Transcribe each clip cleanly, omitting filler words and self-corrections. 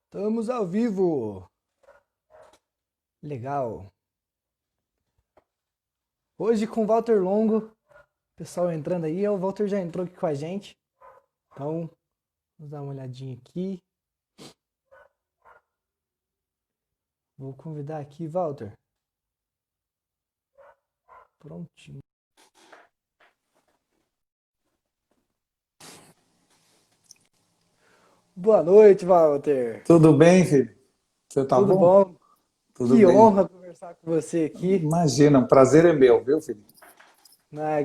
Estamos ao vivo. Legal. Hoje com o Walter Longo. O pessoal entrando aí. O Walter já entrou aqui com a gente. Então, vamos dar uma olhadinha aqui. Vou convidar aqui, Walter. Prontinho. Boa noite, Walter. Tudo bem, filho? Você tá Tudo bom? bom? Tudo Que bem. honra conversar com você aqui. Imagina, um prazer é meu, viu, filho?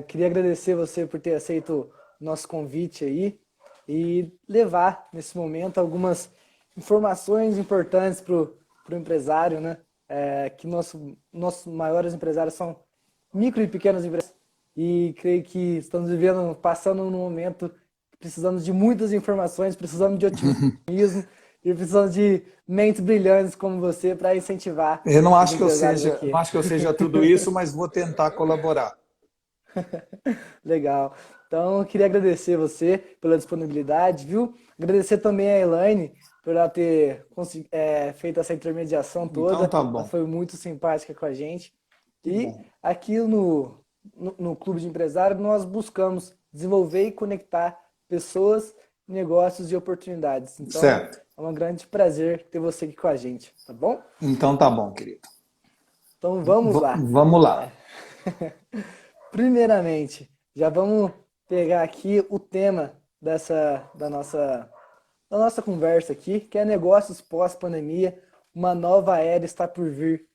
Queria agradecer você por ter aceito o nosso convite aí e levar nesse momento algumas informações importantes para o empresário, né? Que nossos maiores empresários são micro e pequenos empresários e creio que estamos passando num momento que precisamos de muitas informações, precisamos de otimismo e precisamos de mentes brilhantes como você para incentivar Eu não os acho que eu empresários seja, não aqui. acho que eu seja tudo isso, mas vou tentar colaborar. Legal. Então, eu queria agradecer você pela disponibilidade, viu? Agradecer também a Elaine por ela ter feito essa intermediação Então toda. tá Ela bom. foi muito simpática com a gente. Que E bom. aqui no Clube de Empresário, nós buscamos desenvolver e conectar pessoas, negócios e oportunidades. Então, Certo. é um grande prazer ter você aqui com a gente, tá bom? Então tá bom, querido. Então, vamos lá. Vamos lá. Primeiramente, já vamos pegar aqui o tema da nossa conversa aqui, que é negócios pós-pandemia, uma nova era está por vir.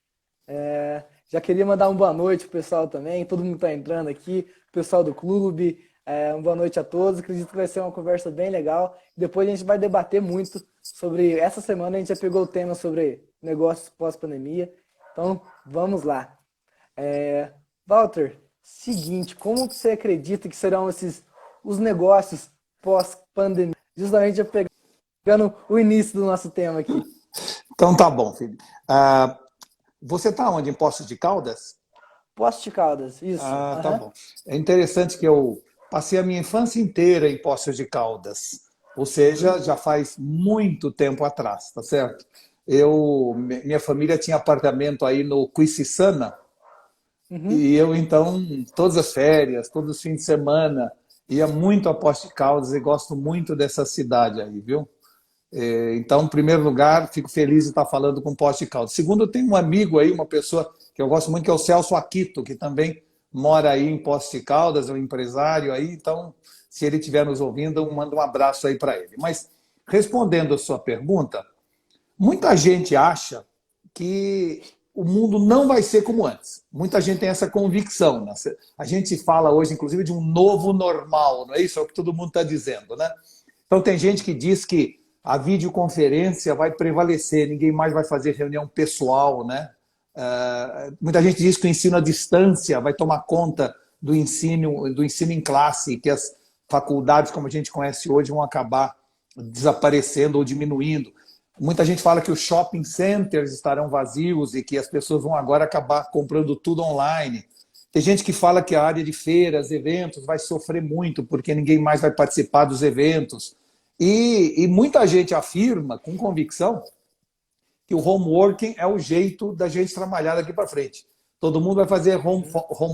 Já queria mandar uma boa noite pro pessoal também, todo mundo está entrando aqui, pessoal do clube, uma boa noite a todos, acredito que vai ser uma conversa bem legal. Depois a gente vai debater muito sobre, essa semana a gente já pegou o tema sobre negócios pós-pandemia, então vamos lá. É, Walter, seguinte, como que você acredita que serão os negócios pós-pandemia? Justamente já pegando o início do nosso tema aqui. Então tá bom, filho. Ah, você tá onde? Em Poços de Caldas? Poços de Caldas, isso. Ah, tá Aham. bom. É interessante que eu passei a minha infância inteira em Poços de Caldas, ou seja, já faz muito tempo atrás, tá certo? Minha família tinha apartamento aí no Cuiciçana, Uhum. e eu então, todas as férias, todos os fins de semana, ia muito a Poços de Caldas e gosto muito dessa cidade aí, viu? Então, em primeiro lugar, fico feliz de estar falando com Poços de Caldas. Segundo, eu tenho um amigo aí, uma pessoa que eu gosto muito, que é o Celso Aquito, que também mora aí em Poços de Caldas, é um empresário aí. Então, se ele estiver nos ouvindo, eu mando um abraço aí para ele. Mas, respondendo a sua pergunta, muita gente acha que o mundo não vai ser como antes. Muita gente tem essa convicção, né? A gente fala hoje, inclusive, de um novo normal, não é isso? É o que todo mundo está dizendo, né? Então, tem gente que diz que a videoconferência vai prevalecer, ninguém mais vai fazer reunião pessoal, né? Muita gente diz que o ensino à distância vai tomar conta do ensino em classe, que as faculdades, como a gente conhece hoje, vão acabar desaparecendo ou diminuindo. Muita gente fala que os shopping centers estarão vazios e que as pessoas vão agora acabar comprando tudo online. Tem gente que fala que a área de feiras, eventos, vai sofrer muito, porque ninguém mais vai participar dos eventos. E muita gente afirma, com convicção, que o home working é o jeito da gente trabalhar daqui para frente. Todo mundo vai fazer home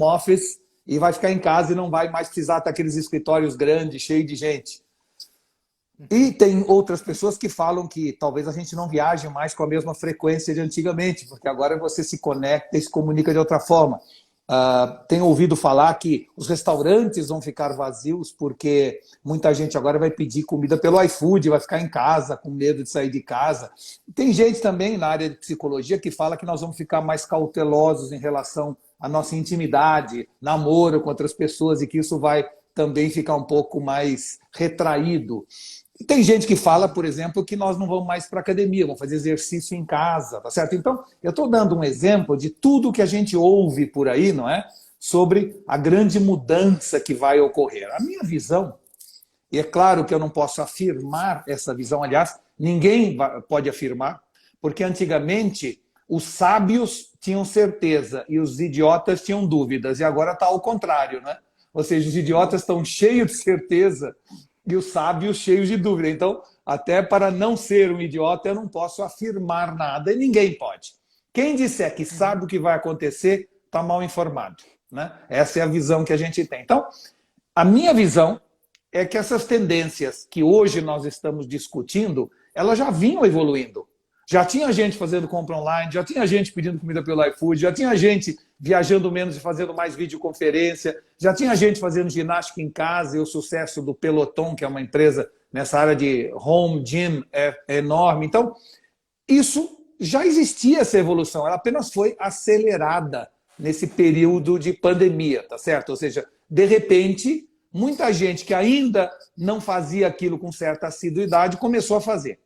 office e vai ficar em casa e não vai mais precisar ter aqueles escritórios grandes, cheios de gente. E tem outras pessoas que falam que talvez a gente não viaje mais com a mesma frequência de antigamente, porque agora você se conecta e se comunica de outra forma. Tenho ouvido falar que os restaurantes vão ficar vazios porque muita gente agora vai pedir comida pelo iFood, vai ficar em casa com medo de sair de casa. Tem gente também na área de psicologia que fala que nós vamos ficar mais cautelosos em relação à nossa intimidade, namoro com outras pessoas e que isso vai também ficar um pouco mais retraído. E tem gente que fala, por exemplo, que nós não vamos mais para a academia, vamos fazer exercício em casa, tá certo? Então, eu estou dando um exemplo de tudo que a gente ouve por aí, não é? Sobre a grande mudança que vai ocorrer. A minha visão, e é claro que eu não posso afirmar essa visão, aliás, ninguém pode afirmar, porque antigamente os sábios tinham certeza e os idiotas tinham dúvidas, e agora está ao contrário, né? Ou seja, os idiotas estão cheios de certeza e os sábios cheios de dúvida. Então, até para não ser um idiota, eu não posso afirmar nada e ninguém pode. Quem disser que sabe o que vai acontecer, está mal informado, né? Essa é a visão que a gente tem. Então, a minha visão é que essas tendências que hoje nós estamos discutindo, elas já vinham evoluindo. Já tinha gente fazendo compra online, já tinha gente pedindo comida pelo iFood, já tinha gente viajando menos e fazendo mais videoconferência, já tinha gente fazendo ginástica em casa, e o sucesso do Peloton, que é uma empresa nessa área de home gym, é enorme. Então, isso já existia, essa evolução, ela apenas foi acelerada nesse período de pandemia, tá certo? Ou seja, de repente, muita gente que ainda não fazia aquilo com certa assiduidade começou a fazer.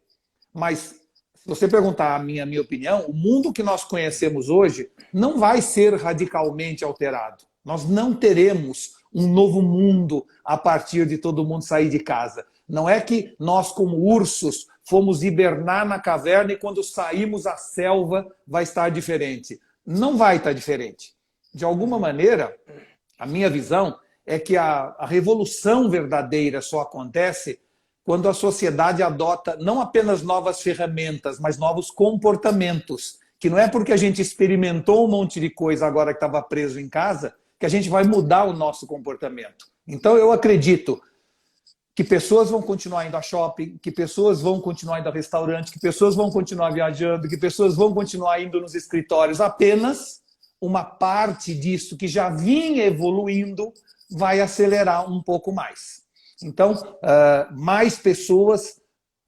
Mas, se você perguntar a minha opinião, o mundo que nós conhecemos hoje não vai ser radicalmente alterado. Nós não teremos um novo mundo a partir de todo mundo sair de casa. Não é que nós, como ursos, fomos hibernar na caverna e quando saímos à selva vai estar diferente. Não vai estar diferente. De alguma maneira, a minha visão é que a revolução verdadeira só acontece quando a sociedade adota não apenas novas ferramentas, mas novos comportamentos. Que não é porque a gente experimentou um monte de coisa agora que estava preso em casa que a gente vai mudar o nosso comportamento. Então, eu acredito que pessoas vão continuar indo a shopping, que pessoas vão continuar indo a restaurante, que pessoas vão continuar viajando, que pessoas vão continuar indo nos escritórios. Apenas uma parte disso que já vinha evoluindo vai acelerar um pouco mais. Então, mais pessoas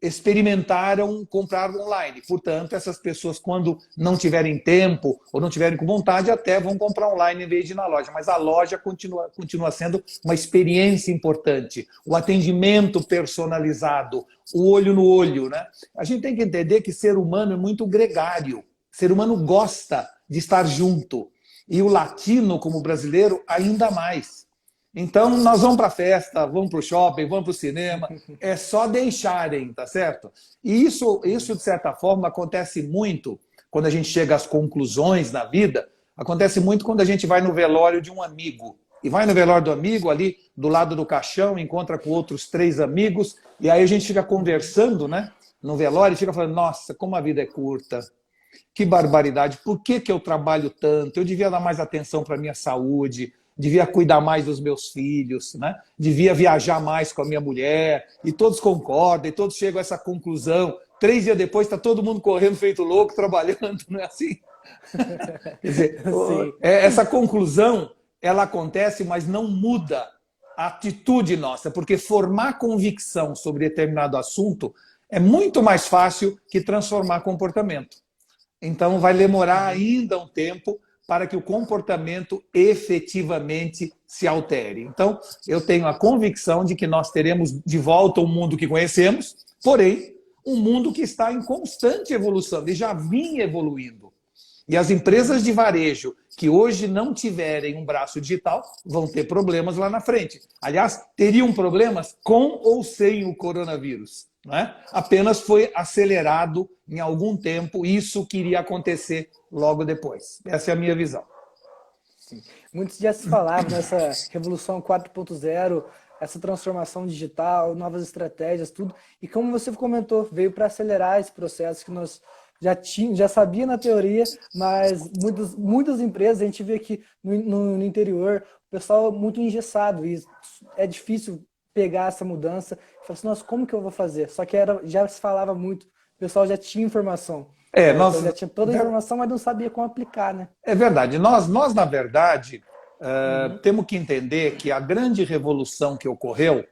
experimentaram comprar online. Portanto, essas pessoas, quando não tiverem tempo ou não tiverem com vontade, até vão comprar online em vez de ir na loja. Mas a loja continua sendo uma experiência importante. O atendimento personalizado, o olho no olho, né? A gente tem que entender que ser humano é muito gregário. O ser humano gosta de estar junto. E o latino, como brasileiro, ainda mais. Então, nós vamos para a festa, vamos para o shopping, vamos para o cinema, é só deixarem, tá certo? E isso, de certa forma, acontece muito quando a gente chega às conclusões na vida, acontece muito quando a gente vai no velório de um amigo. E vai no velório do amigo, ali do lado do caixão, encontra com outros 3 amigos, e aí a gente fica conversando, né, no velório, e fica falando, nossa, como a vida é curta. Que barbaridade, por que eu trabalho tanto? Eu devia dar mais atenção para a minha saúde, devia cuidar mais dos meus filhos, né? Devia viajar mais com a minha mulher, e todos concordam, e todos chegam a essa conclusão. 3 dias depois está todo mundo correndo feito louco, trabalhando, não é assim? Quer dizer, essa conclusão, ela acontece, mas não muda a atitude nossa, porque formar convicção sobre determinado assunto é muito mais fácil que transformar comportamento. Então, vai demorar ainda um tempo para que o comportamento efetivamente se altere. Então, eu tenho a convicção de que nós teremos de volta o mundo que conhecemos, porém, um mundo que está em constante evolução, e já vinha evoluindo. E as empresas de varejo que hoje não tiverem um braço digital vão ter problemas lá na frente. Aliás, teriam problemas com ou sem o coronavírus. Né? Apenas foi acelerado em algum tempo isso que iria acontecer logo depois. Essa é a minha visão. Sim. Muitos já se falavam nessa revolução 4.0, essa transformação digital, novas estratégias, tudo. E como você comentou, veio para acelerar esse processo que nós já sabia na teoria, mas muitas empresas, a gente vê aqui no interior, o pessoal muito engessado, e é difícil pegar essa mudança e falar assim, nossa, como que eu vou fazer? Só que já se falava muito, o pessoal já tinha informação. Então já tinha toda a informação, mas não sabia como aplicar, né? É verdade. Nós na verdade, temos que entender que a grande revolução que ocorreu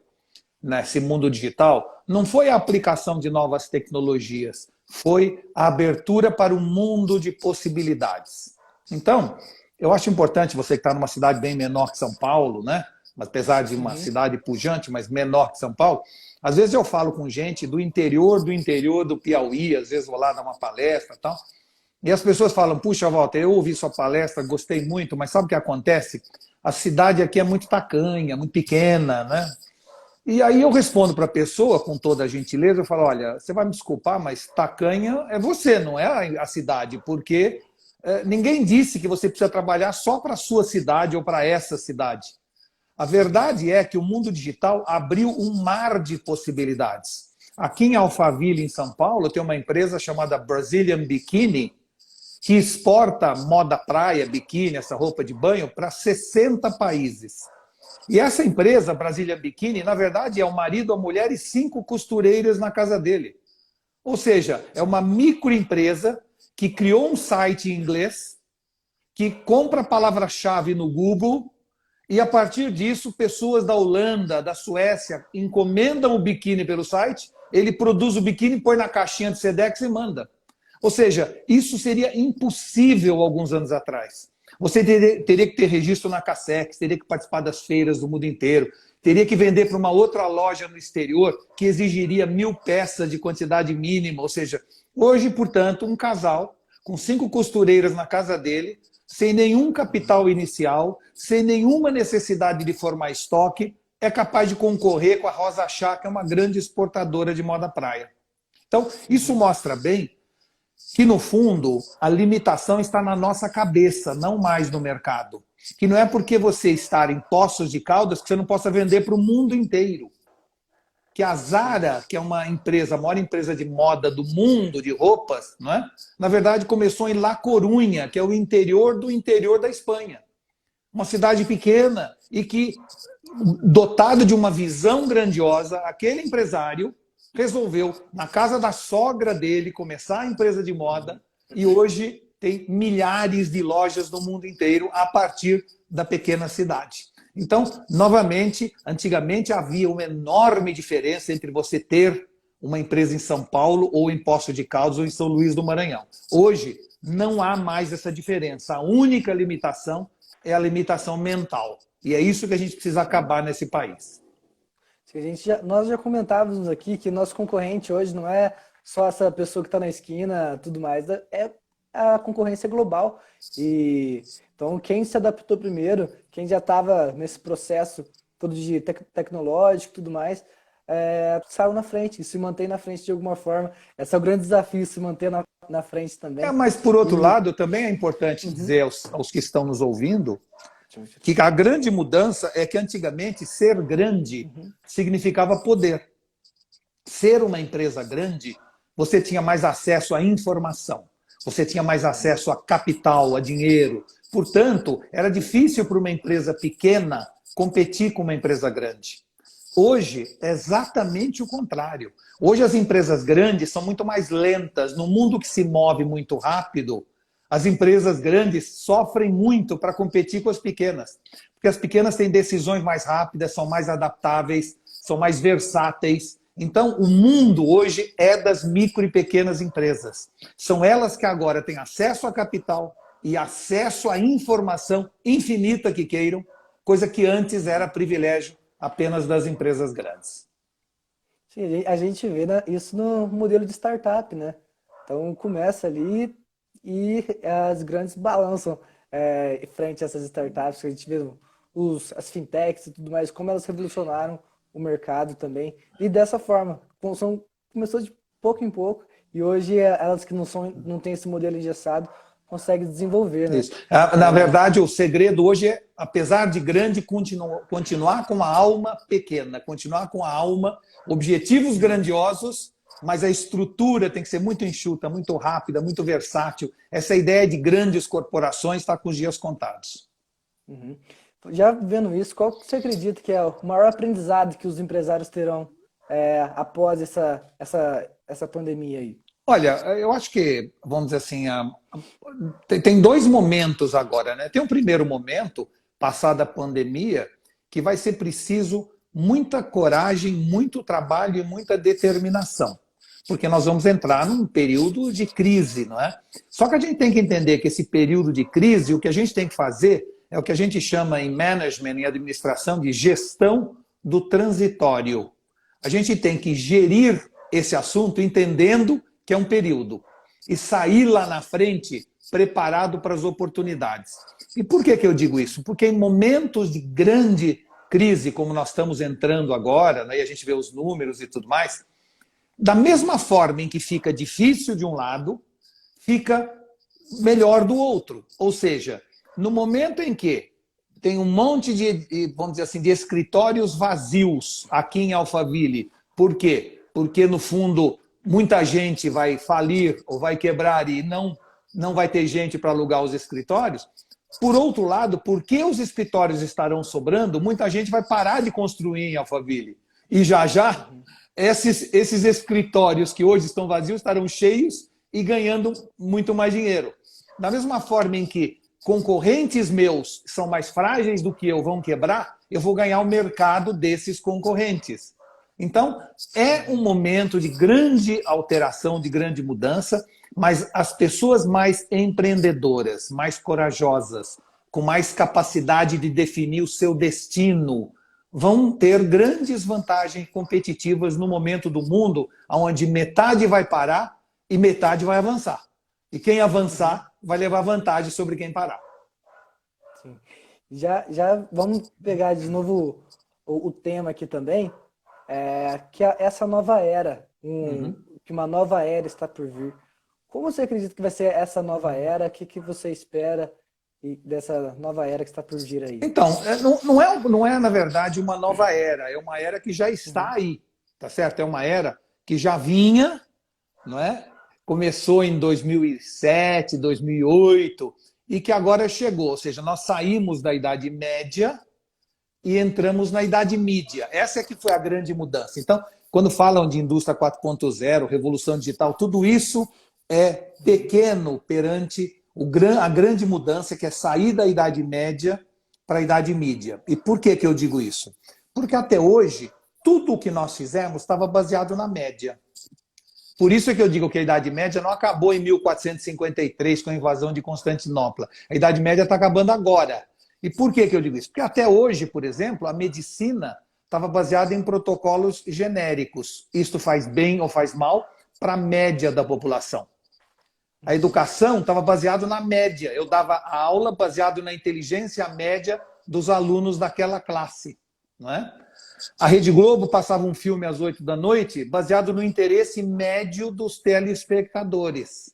nesse mundo digital não foi a aplicação de novas tecnologias, foi a abertura para um mundo de possibilidades. Então, eu acho importante você que está numa cidade bem menor que São Paulo, né? Apesar de uma cidade pujante, mas menor que São Paulo, às vezes eu falo com gente do interior do Piauí, às vezes vou lá dar uma palestra e tal, e as pessoas falam, puxa, Walter, eu ouvi sua palestra, gostei muito, mas sabe o que acontece? A cidade aqui é muito tacanha, muito pequena, né? E aí eu respondo para a pessoa, com toda a gentileza, eu falo, olha, você vai me desculpar, mas tacanha é você, não é a cidade, porque ninguém disse que você precisa trabalhar só para a sua cidade ou para essa cidade. A verdade é que o mundo digital abriu um mar de possibilidades. Aqui em Alphaville, em São Paulo, tem uma empresa chamada Brazilian Bikini, que exporta moda praia, biquíni, essa roupa de banho, para 60 países. E essa empresa, Brazilian Bikini, na verdade, é o marido, a mulher e 5 costureiras na casa dele. Ou seja, é uma microempresa que criou um site em inglês, que compra a palavra-chave no Google, e a partir disso, pessoas da Holanda, da Suécia, encomendam o biquíni pelo site, ele produz o biquíni, põe na caixinha de Sedex e manda. Ou seja, isso seria impossível alguns anos atrás. Você teria que ter registro na Cassex, teria que participar das feiras do mundo inteiro, teria que vender para uma outra loja no exterior que exigiria 1000 peças de quantidade mínima. Ou seja, hoje, portanto, um casal com 5 costureiras na casa dele, sem nenhum capital inicial, sem nenhuma necessidade de formar estoque, é capaz de concorrer com a Rosa Chá, que é uma grande exportadora de moda praia. Então, isso mostra bem que, no fundo, a limitação está na nossa cabeça, não mais no mercado. Que não é porque você está em Poços de Caldas que você não possa vender para o mundo inteiro. Que a Zara, que é uma empresa, a maior empresa de moda do mundo, de roupas, não é? Na verdade, começou em La Coruña, que é o interior do interior da Espanha. Uma cidade pequena e que, dotado de uma visão grandiosa, aquele empresário resolveu, na casa da sogra dele, começar a empresa de moda e hoje tem milhares de lojas no mundo inteiro a partir da pequena cidade. Então, novamente, antigamente havia uma enorme diferença entre você ter uma empresa em São Paulo ou em Poços de Caldas ou em São Luís do Maranhão. Hoje, não há mais essa diferença. A única limitação é a limitação mental. E é isso que a gente precisa acabar nesse país. Nós já comentávamos aqui que nosso concorrente hoje não é só essa pessoa que está na esquina, tudo mais, é a concorrência global. E então quem se adaptou primeiro, quem já estava nesse processo todo de tecnológico e tudo mais, saiu na frente, se mantém na frente de alguma forma. Esse é o grande desafio, se manter na frente também. Mas, por outro lado, também é importante dizer aos que estão nos ouvindo que a grande mudança é que antigamente ser grande significava poder. Ser uma empresa grande, você tinha mais acesso à informação, você tinha mais acesso a capital, a dinheiro. Portanto, era difícil para uma empresa pequena competir com uma empresa grande. Hoje é exatamente o contrário. Hoje as empresas grandes são muito mais lentas. No mundo que se move muito rápido, as empresas grandes sofrem muito para competir com as pequenas. Porque as pequenas têm decisões mais rápidas, são mais adaptáveis, são mais versáteis. Então, o mundo hoje é das micro e pequenas empresas. São elas que agora têm acesso a capital e acesso à informação infinita que queiram, coisa que antes era privilégio apenas das empresas grandes. Sim, a gente vê, né, isso no modelo de startup, né? Então, começa ali e as grandes balançam frente a essas startups, que a gente vê as fintechs e tudo mais, como elas revolucionaram o mercado também. E dessa forma, começou de pouco em pouco, e hoje elas que não têm esse modelo engessado, conseguem desenvolver, né? Isso. Na verdade, o segredo hoje é, apesar de grande, continuar com a alma pequena, continuar com a alma, objetivos grandiosos, mas a estrutura tem que ser muito enxuta, muito rápida, muito versátil. Essa ideia de grandes corporações está com os dias contados. Uhum. Já vendo isso, qual que você acredita que é o maior aprendizado que os empresários terão após essa pandemia aí? Olha, eu acho que, vamos dizer assim, tem 2 momentos agora, né? Tem um primeiro momento, passada a pandemia, que vai ser preciso muita coragem, muito trabalho e muita determinação. Porque nós vamos entrar num período de crise, não é? Só que a gente tem que entender que esse período de crise, o que a gente tem que fazer é o que a gente chama em management, em administração, de gestão do transitório. A gente tem que gerir esse assunto entendendo que é um período e sair lá na frente preparado para as oportunidades. E por que eu digo isso? Porque em momentos de grande crise, como nós estamos entrando agora, né, e a gente vê os números e tudo mais, da mesma forma em que fica difícil de um lado, fica melhor do outro. Ou seja, no momento em que tem um monte de, vamos dizer assim, de escritórios vazios aqui em Alphaville. Por quê? porque no fundo muita gente vai falir ou vai quebrar e não vai ter gente para alugar os escritórios. Por outro lado, porque os escritórios estarão sobrando, muita gente vai parar de construir em Alphaville. E já esses escritórios que hoje estão vazios estarão cheios e ganhando muito mais dinheiro. Da mesma forma em que concorrentes meus são mais frágeis do que eu, vão quebrar, eu vou ganhar o mercado desses concorrentes. Então, é um momento de grande alteração, de grande mudança, mas as pessoas mais empreendedoras, mais corajosas, com mais capacidade de definir o seu destino, vão ter grandes vantagens competitivas no momento do mundo onde metade vai parar e metade vai avançar. E quem avançar vai levar vantagem sobre quem parar. Sim. Já vamos pegar de novo o tema aqui também, que essa nova era, que uma nova era está por vir. Como você acredita que vai ser essa nova era? O que você espera dessa nova era que está por vir aí? Então, não é, na verdade, uma nova era. É uma era que já está aí, tá certo? É uma era que já vinha, não é? Começou em 2007, 2008, e que agora chegou. Ou seja, nós saímos da Idade Média e entramos na Idade Mídia. Essa é que foi a grande mudança. Então, quando falam de indústria 4.0, revolução digital, tudo isso é pequeno perante a grande mudança, que é sair da Idade Média para a Idade Mídia. E por que eu digo isso? Porque até hoje, tudo o que nós fizemos estava baseado na média. Por isso é que eu digo que a Idade Média não acabou em 1453 com a invasão de Constantinopla. A Idade Média está acabando agora. E por que eu digo isso? Porque até hoje, por exemplo, a medicina estava baseada em protocolos genéricos. Isto faz bem ou faz mal para a média da população. A educação estava baseada na média. Eu dava a aula baseado na inteligência média dos alunos daquela classe. Não é? A Rede Globo passava um filme às 8 da noite baseado no interesse médio dos telespectadores.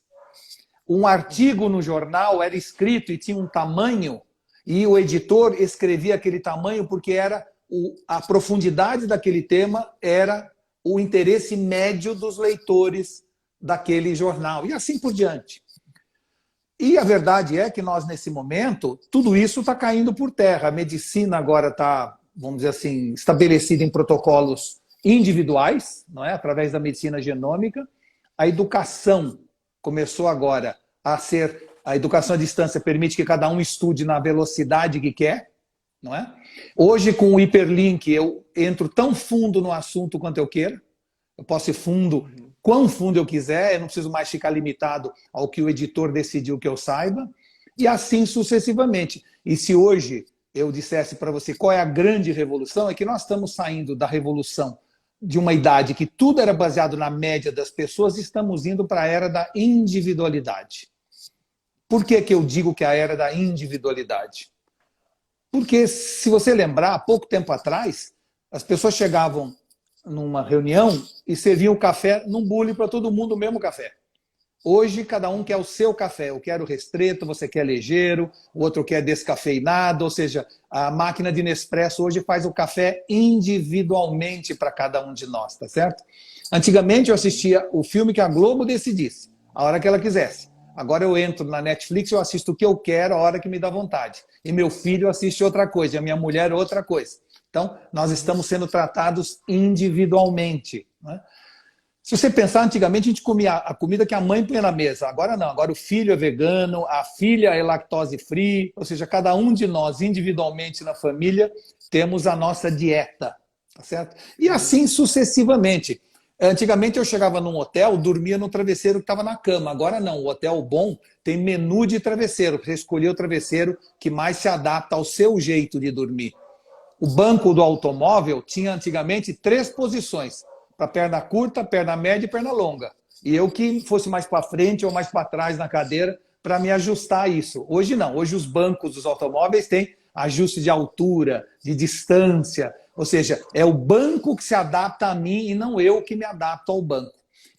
Um artigo no jornal era escrito e tinha um tamanho, e o editor escrevia aquele tamanho porque era a profundidade daquele tema era o interesse médio dos leitores daquele jornal, e assim por diante. E a verdade é que nós, nesse momento, tudo isso está caindo por terra. A medicina agora está, vamos dizer assim, estabelecida em protocolos individuais, não é? Através da medicina genômica. A educação começou agora a ser... A educação à distância permite que cada um estude na velocidade que quer, não é? Hoje, com o hiperlink, eu entro tão fundo no assunto quanto eu queira. Eu posso ir fundo, quão fundo eu quiser, eu não preciso mais ficar limitado ao que o editor decidiu que eu saiba, e assim sucessivamente. E se hoje eu dissesse para você qual é a grande revolução, é que nós estamos saindo da revolução de uma idade que tudo era baseado na média das pessoas e estamos indo para a era da individualidade. Por que eu digo que é a era da individualidade? Porque, se você lembrar, há pouco tempo atrás, as pessoas chegavam numa reunião e serviam café num bule para todo mundo, o mesmo café. Hoje, cada um quer o seu café. Eu quero restreto, você quer ligeiro, o outro quer descafeinado, ou seja, a máquina de Nespresso hoje faz o café individualmente para cada um de nós, tá certo? Antigamente eu assistia o filme que a Globo decidisse, a hora que ela quisesse. Agora eu entro na Netflix e eu assisto o que eu quero, a hora que me dá vontade. E meu filho assiste outra coisa, e a minha mulher outra coisa. Então, nós estamos sendo tratados individualmente, né? Se você pensar, antigamente a gente comia a comida que a mãe põe na mesa. Agora não, agora o filho é vegano, a filha é lactose free, ou seja, cada um de nós, individualmente na família, temos a nossa dieta, tá certo? E assim sucessivamente. Antigamente eu chegava num hotel, dormia no travesseiro que estava na cama. Agora não, o hotel bom tem menu de travesseiro, para você escolher o travesseiro que mais se adapta ao seu jeito de dormir. O banco do automóvel tinha antigamente 3 posições, para perna curta, perna média e perna longa. E eu que fosse mais para frente ou mais para trás na cadeira para me ajustar a isso. Hoje não, hoje os bancos dos automóveis têm ajuste de altura, de distância, ou seja, é o banco que se adapta a mim e não eu que me adapto ao banco.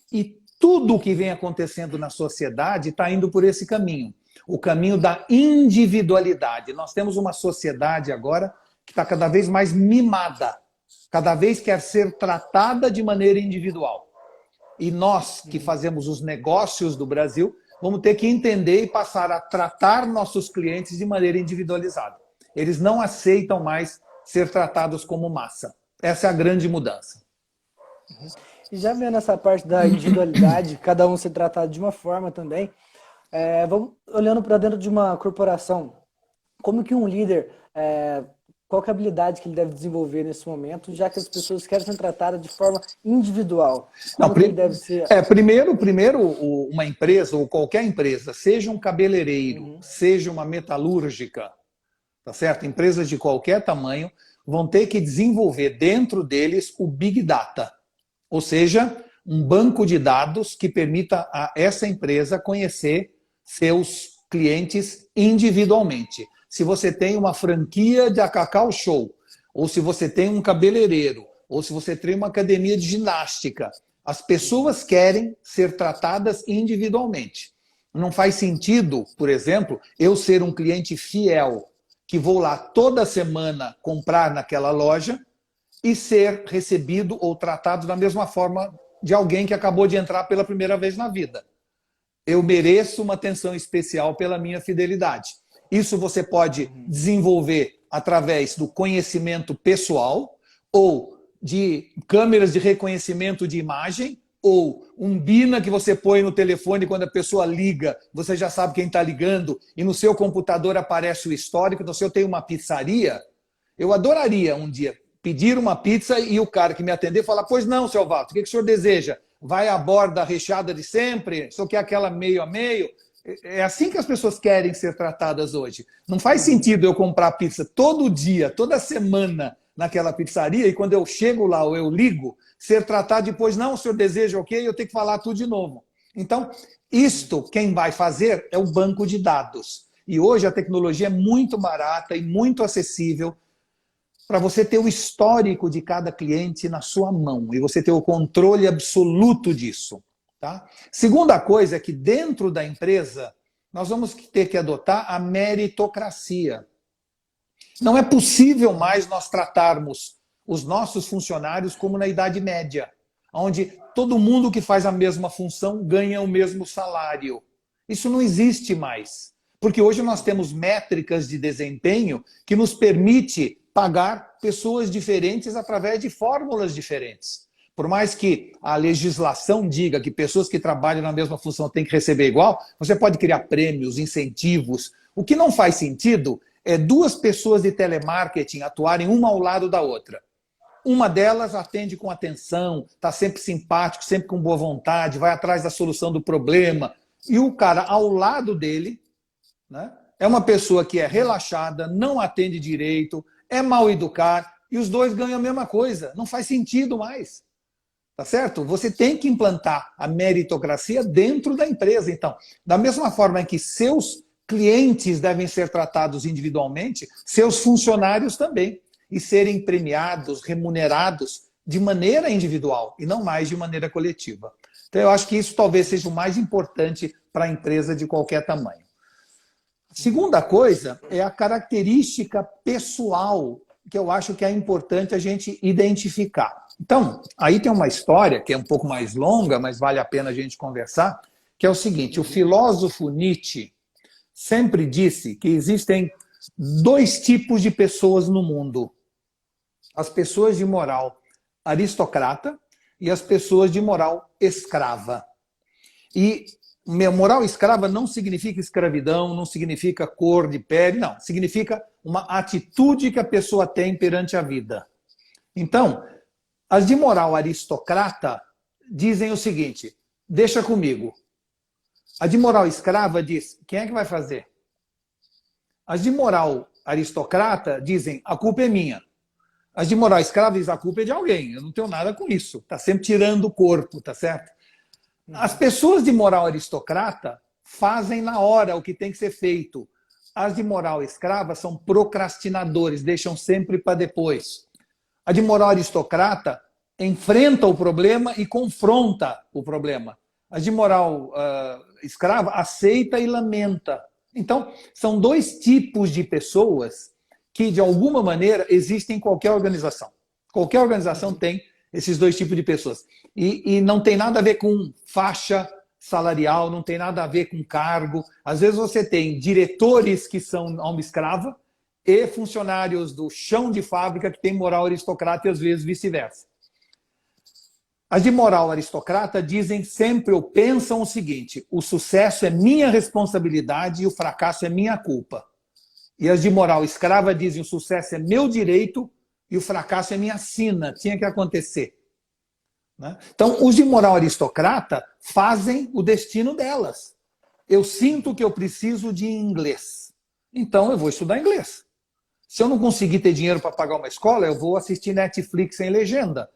E tudo o que vem acontecendo na sociedade está indo por esse caminho, o caminho da individualidade. Nós temos uma sociedade agora que está cada vez mais mimada, cada vez quer ser tratada de maneira individual. E nós, que fazemos os negócios do Brasil, vamos ter que entender e passar a tratar nossos clientes de maneira individualizada. Eles não aceitam mais ser tratados como massa. Essa é a grande mudança. E já vendo essa parte da individualidade, cada um ser tratado de uma forma também, vamos olhando para dentro de uma corporação, como que um líder, qual que é a habilidade que ele deve desenvolver nesse momento, já que as pessoas querem ser tratadas de forma individual? Não, Como que ele deve ser? primeiro, uma empresa, ou qualquer empresa, seja um cabeleireiro, seja uma metalúrgica, tá certo? Empresas de qualquer tamanho vão ter que desenvolver dentro deles o Big Data, ou seja, um banco de dados que permita a essa empresa conhecer seus clientes individualmente. Se você tem uma franquia de Cacau Show, ou se você tem um cabeleireiro, ou se você tem uma academia de ginástica, as pessoas querem ser tratadas individualmente. Não faz sentido, por exemplo, eu ser um cliente fiel, que vou lá toda semana comprar naquela loja e ser recebido ou tratado da mesma forma de alguém que acabou de entrar pela primeira vez na vida. Eu mereço uma atenção especial pela minha fidelidade. Isso você pode desenvolver através do conhecimento pessoal ou de câmeras de reconhecimento de imagem ou um bina que você põe no telefone quando a pessoa liga, você já sabe quem está ligando e no seu computador aparece o histórico. Então, se eu tenho uma pizzaria, eu adoraria um dia pedir uma pizza e o cara que me atender falar: pois não, seu Walter, o que o senhor deseja? Vai a borda recheada de sempre? Só que é aquela meio a meio? É assim que as pessoas querem ser tratadas hoje. Não faz sentido eu comprar pizza todo dia, toda semana naquela pizzaria e quando eu chego lá ou eu ligo, ser tratado depois: não, o senhor deseja o quê? E eu tenho que falar tudo de novo. Então, isto quem vai fazer é o banco de dados. E hoje a tecnologia é muito barata e muito acessível para você ter o histórico de cada cliente na sua mão e você ter o controle absoluto disso. Tá? Segunda coisa é que dentro da empresa nós vamos ter que adotar a meritocracia. Não é possível mais nós tratarmos os nossos funcionários como na Idade Média, onde todo mundo que faz a mesma função ganha o mesmo salário. Isso não existe mais, porque hoje nós temos métricas de desempenho que nos permite pagar pessoas diferentes através de fórmulas diferentes. Por mais que a legislação diga que pessoas que trabalham na mesma função têm que receber igual, você pode criar prêmios, incentivos. O que não faz sentido é duas pessoas de telemarketing atuarem uma ao lado da outra. Uma delas atende com atenção, está sempre simpático, sempre com boa vontade, vai atrás da solução do problema. E o cara ao lado dele, né, é uma pessoa que é relaxada, não atende direito, é mal educado, e os dois ganham a mesma coisa. Não faz sentido mais. Tá certo? Você tem que implantar a meritocracia dentro da empresa. Então, da mesma forma em que seus clientes devem ser tratados individualmente, seus funcionários também, e serem premiados, remunerados de maneira individual e não mais de maneira coletiva. Então, eu acho que isso talvez seja o mais importante para a empresa de qualquer tamanho. Segunda coisa é a característica pessoal, que eu acho que é importante a gente identificar. Então, aí tem uma história que é um pouco mais longa, mas vale a pena a gente conversar, que é o seguinte: o filósofo Nietzsche sempre disse que existem dois tipos de pessoas no mundo: as pessoas de moral aristocrata e as pessoas de moral escrava. E moral escrava não significa escravidão, não significa cor de pele, não. Significa uma atitude que a pessoa tem perante a vida. Então, as de moral aristocrata dizem o seguinte: deixa comigo. A de moral escrava diz: quem é que vai fazer? As de moral aristocrata dizem: a culpa é minha. As de moral escrava dizem: a culpa é de alguém, eu não tenho nada com isso. Está sempre tirando o corpo, tá certo? As pessoas de moral aristocrata fazem na hora o que tem que ser feito. As de moral escrava são procrastinadores, deixam sempre para depois. A de moral aristocrata enfrenta o problema e confronta o problema. A de moral escrava aceita e lamenta. Então, são dois tipos de pessoas que, de alguma maneira, existem em qualquer organização. Qualquer organização tem esses dois tipos de pessoas. E não tem nada a ver com faixa salarial, não tem nada a ver com cargo. Às vezes você tem diretores que são alma escrava e funcionários do chão de fábrica que têm moral aristocrata e às vezes vice-versa. As de moral aristocrata dizem sempre ou pensam o seguinte: o sucesso é minha responsabilidade e o fracasso é minha culpa. E as de moral escrava dizem o sucesso é meu direito e o fracasso é minha sina, tinha que acontecer. Né? Então, os de moral aristocrata fazem o destino delas. Eu sinto que eu preciso de inglês, então eu vou estudar inglês. Se eu não conseguir ter dinheiro para pagar uma escola, eu vou assistir Netflix sem legenda.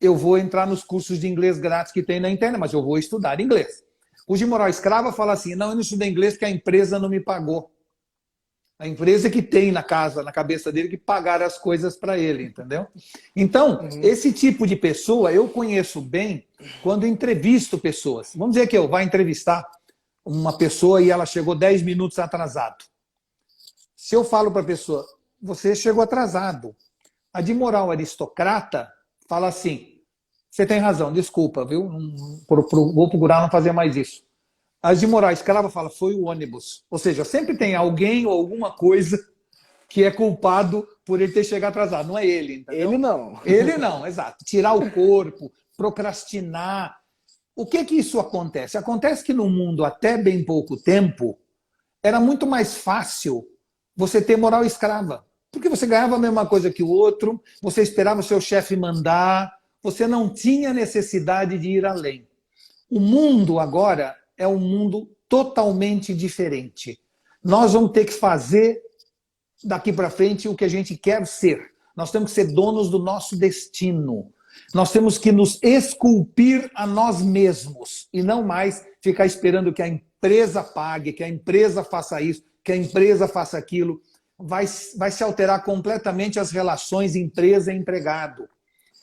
Eu vou entrar nos cursos de inglês grátis que tem na internet, mas eu vou estudar inglês. Os de moral escrava falam assim: não, eu não estudei inglês porque a empresa não me pagou. A empresa que tem na cabeça dele, que pagar as coisas para ele, entendeu? Então, esse tipo de pessoa eu conheço bem quando entrevisto pessoas. Vamos dizer que eu vá entrevistar uma pessoa e ela chegou 10 minutos atrasado. Se eu falo para a pessoa, você chegou atrasado. A de moral aristocrata fala assim: você tem razão, desculpa, viu? Vou procurar não fazer mais isso. As de moral escrava fala, foi o ônibus. Ou seja, sempre tem alguém ou alguma coisa que é culpado por ele ter chegado atrasado. Não é ele, entendeu? Ele não. Ele não, exato. Tirar o corpo, procrastinar. O que isso acontece? Acontece que no mundo, até bem pouco tempo, era muito mais fácil você ter moral escrava. Porque você ganhava a mesma coisa que o outro, você esperava o seu chefe mandar, você não tinha necessidade de ir além. O mundo agora é um mundo totalmente diferente. Nós vamos ter que fazer daqui para frente o que a gente quer ser. Nós temos que ser donos do nosso destino. Nós temos que nos esculpir a nós mesmos e não mais ficar esperando que a empresa pague, que a empresa faça isso, que a empresa faça aquilo. Vai se alterar completamente as relações empresa e empregado.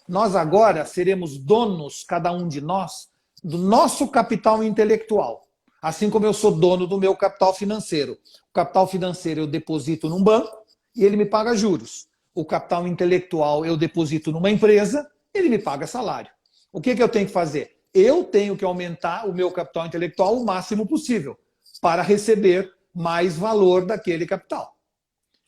Nós agora seremos donos, cada um de nós, do nosso capital intelectual. Assim como eu sou dono do meu capital financeiro. O capital financeiro eu deposito num banco e ele me paga juros. O capital intelectual eu deposito numa empresa, ele me paga salário. O que eu tenho que fazer? Eu tenho que aumentar o meu capital intelectual o máximo possível para receber mais valor daquele capital.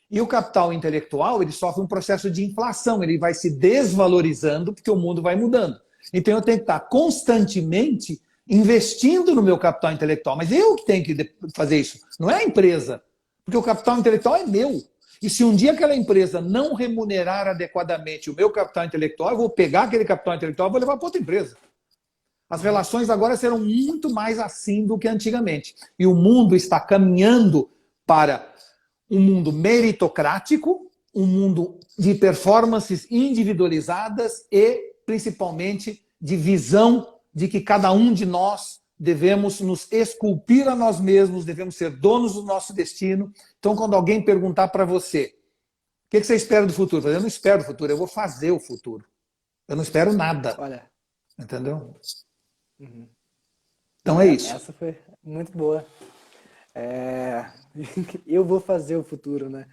E o capital intelectual, ele sofre um processo de inflação, ele vai se desvalorizando porque o mundo vai mudando. Então eu tenho que estar constantemente investindo no meu capital intelectual, mas eu que tenho que fazer isso, não é a empresa, porque o capital intelectual é meu. E se um dia aquela empresa não remunerar adequadamente o meu capital intelectual, eu vou pegar aquele capital intelectual e vou levar para outra empresa. As relações agora serão muito mais assim do que antigamente. E o mundo está caminhando para um mundo meritocrático, um mundo de performances individualizadas e, principalmente, de visão de que cada um de nós devemos nos esculpir a nós mesmos, devemos ser donos do nosso destino. Então, quando alguém perguntar para você, o que você espera do futuro? Eu não espero o futuro, eu vou fazer o futuro. Eu não espero nada. Olha. Entendeu? Então é isso. Essa foi muito boa. Eu vou fazer o futuro, né?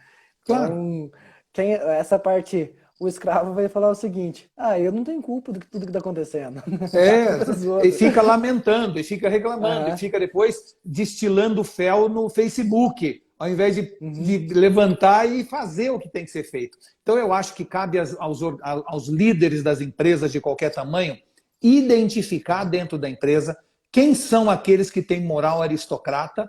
Claro. Então, essa parte, o escravo vai falar o seguinte: eu não tenho culpa de tudo que está acontecendo. E fica lamentando, e fica reclamando, e fica depois destilando fel no Facebook, ao invés de levantar e fazer o que tem que ser feito. Então eu acho que cabe aos líderes das empresas de qualquer tamanho identificar dentro da empresa quem são aqueles que têm moral aristocrata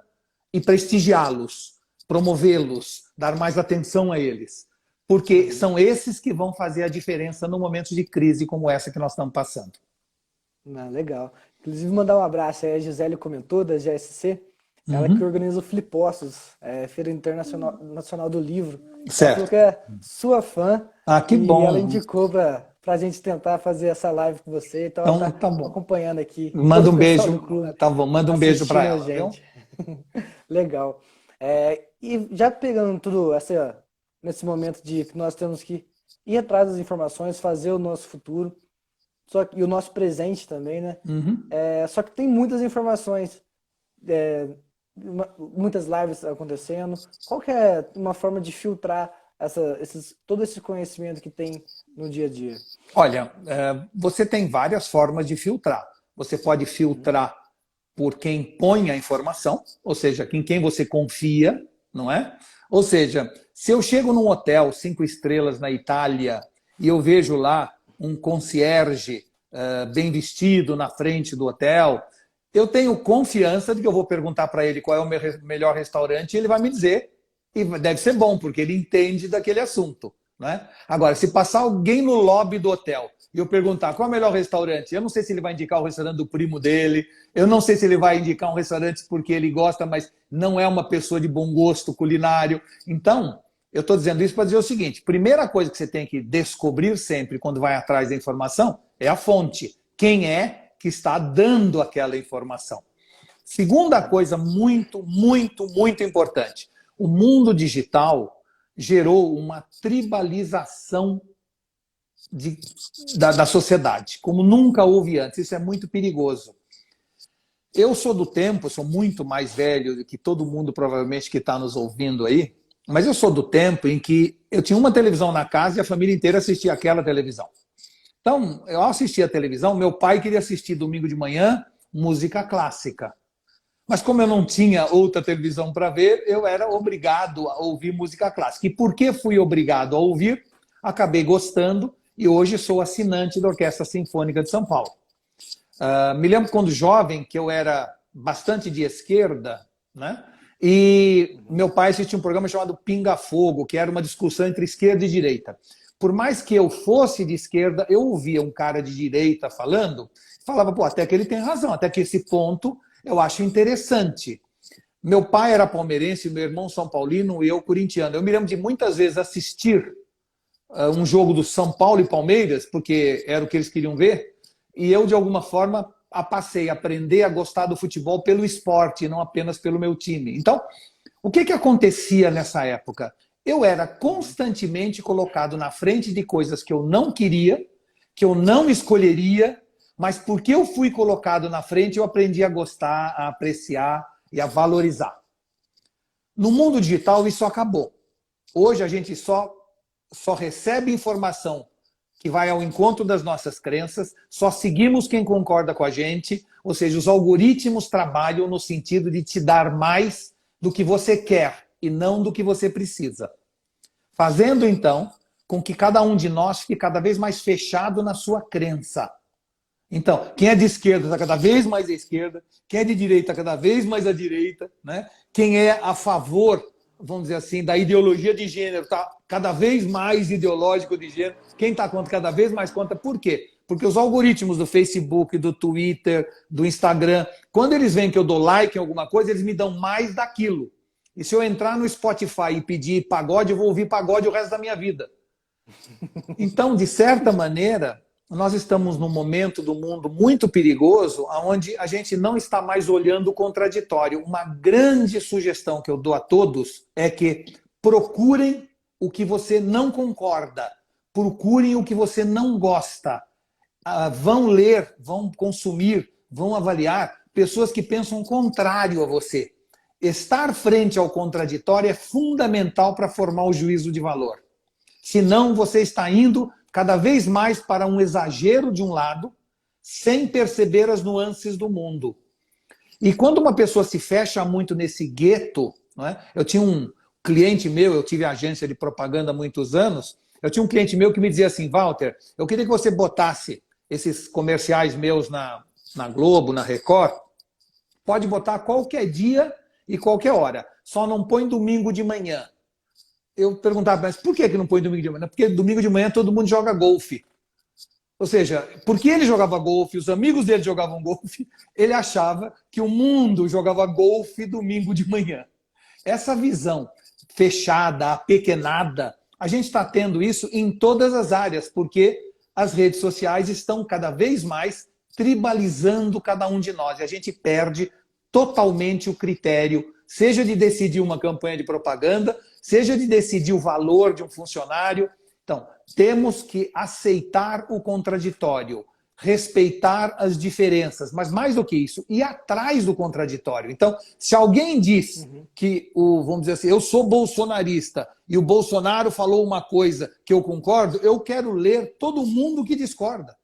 e prestigiá-los, promovê-los, dar mais atenção a eles. Porque são esses que vão fazer a diferença no momento de crise como essa que nós estamos passando. Legal. Inclusive, mandar um abraço aí. A Gisele comentou, da GSC, ela que organiza o Flipostos, Feira Internacional do Livro. Certo. Ela falou que é sua fã. Que bom. E ela indicou para a gente tentar fazer essa live com você. Então ela tá acompanhando aqui. Manda um beijo. Tá bom, manda um beijo para ela. Gente. Legal. E já pegando tudo nesse momento de que nós temos que ir atrás das informações, fazer o nosso futuro, e o nosso presente também, né? Só que tem muitas informações, muitas lives acontecendo. Qual que é uma forma de filtrar todo esse conhecimento que tem no dia a dia? Olha, você tem várias formas de filtrar. Você pode filtrar por quem põe a informação, ou seja, em quem você confia, não é? Ou seja, se eu chego num hotel 5 estrelas na Itália e eu vejo lá um concierge bem vestido na frente do hotel, eu tenho confiança de que eu vou perguntar para ele qual é o meu melhor restaurante e ele vai me dizer, e deve ser bom, porque ele entende daquele assunto. Né? Agora, se passar alguém no lobby do hotel e eu perguntar qual é o melhor restaurante, eu não sei se ele vai indicar o restaurante do primo dele, eu não sei se ele vai indicar um restaurante porque ele gosta, mas não é uma pessoa de bom gosto culinário. Então, eu estou dizendo isso para dizer o seguinte, primeira coisa que você tem que descobrir sempre quando vai atrás da informação é a fonte. Quem é que está dando aquela informação? Segunda coisa muito, muito, muito importante. O mundo digital gerou uma tribalização da sociedade, como nunca houve antes. Isso é muito perigoso. Eu sou do tempo, sou muito mais velho do que todo mundo provavelmente que está nos ouvindo aí, mas eu sou do tempo em que eu tinha uma televisão na casa e a família inteira assistia aquela televisão. Então, eu assistia a televisão, meu pai queria assistir domingo de manhã música clássica. Mas como eu não tinha outra televisão para ver, eu era obrigado a ouvir música clássica. E por que fui obrigado a ouvir? Acabei gostando e hoje sou assinante da Orquestra Sinfônica de São Paulo. Me lembro quando jovem que eu era bastante de esquerda, né? E meu pai assistia um programa chamado Pinga Fogo, que era uma discussão entre esquerda e direita. Por mais que eu fosse de esquerda, eu ouvia um cara de direita falando, falava, pô, até que ele tem razão, até que esse ponto eu acho interessante. Meu pai era palmeirense, meu irmão São Paulino e eu corintiano. Eu me lembro de muitas vezes assistir um jogo do São Paulo e Palmeiras, porque era o que eles queriam ver, e eu, de alguma forma, passei a aprender a gostar do futebol pelo esporte, não apenas pelo meu time. Então, o que acontecia nessa época? Eu era constantemente colocado na frente de coisas que eu não queria, que eu não escolheria, mas porque eu fui colocado na frente, eu aprendi a gostar, a apreciar e a valorizar. No mundo digital, isso acabou. Hoje a gente só recebe informação que vai ao encontro das nossas crenças, só seguimos quem concorda com a gente, ou seja, os algoritmos trabalham no sentido de te dar mais do que você quer e não do que você precisa. Fazendo, então, com que cada um de nós fique cada vez mais fechado na sua crença. Então, quem é de esquerda está cada vez mais à esquerda, quem é de direita cada vez mais à direita, né? Quem é a favor, vamos dizer assim, da ideologia de gênero está cada vez mais ideológico de gênero, quem está contra cada vez mais contra. Por quê? Porque os algoritmos do Facebook, do Twitter, do Instagram, quando eles veem que eu dou like em alguma coisa, eles me dão mais daquilo. E se eu entrar no Spotify e pedir pagode, eu vou ouvir pagode o resto da minha vida. Então, de certa maneira, nós estamos num momento do mundo muito perigoso, onde a gente não está mais olhando o contraditório. Uma grande sugestão que eu dou a todos é que procurem o que você não concorda, procurem o que você não gosta. Vão ler, vão consumir, vão avaliar pessoas que pensam contrário a você. Estar frente ao contraditório é fundamental para formar o juízo de valor. Senão, você está indo cada vez mais para um exagero de um lado, sem perceber as nuances do mundo. E quando uma pessoa se fecha muito nesse gueto, não é? Eu tinha um cliente meu, eu tive agência de propaganda há muitos anos, eu tinha um cliente meu que me dizia assim, Walter, eu queria que você botasse esses comerciais meus na Globo, na Record, pode botar qualquer dia e qualquer hora, só não põe domingo de manhã. Eu perguntava, mas por que não põe domingo de manhã? Porque domingo de manhã todo mundo joga golfe. Ou seja, porque ele jogava golfe, os amigos dele jogavam golfe, ele achava que o mundo jogava golfe domingo de manhã. Essa visão fechada, apequenada, a gente está tendo isso em todas as áreas, porque as redes sociais estão cada vez mais tribalizando cada um de nós. E a gente perde totalmente o critério, seja de decidir uma campanha de propaganda, seja de decidir o valor de um funcionário. Então, temos que aceitar o contraditório. respeitar as diferenças, mas mais do que isso, ir atrás do contraditório. Então, se alguém diz que, vamos dizer assim, eu sou bolsonarista e o Bolsonaro falou uma coisa que eu concordo, eu quero ler todo mundo que discorda.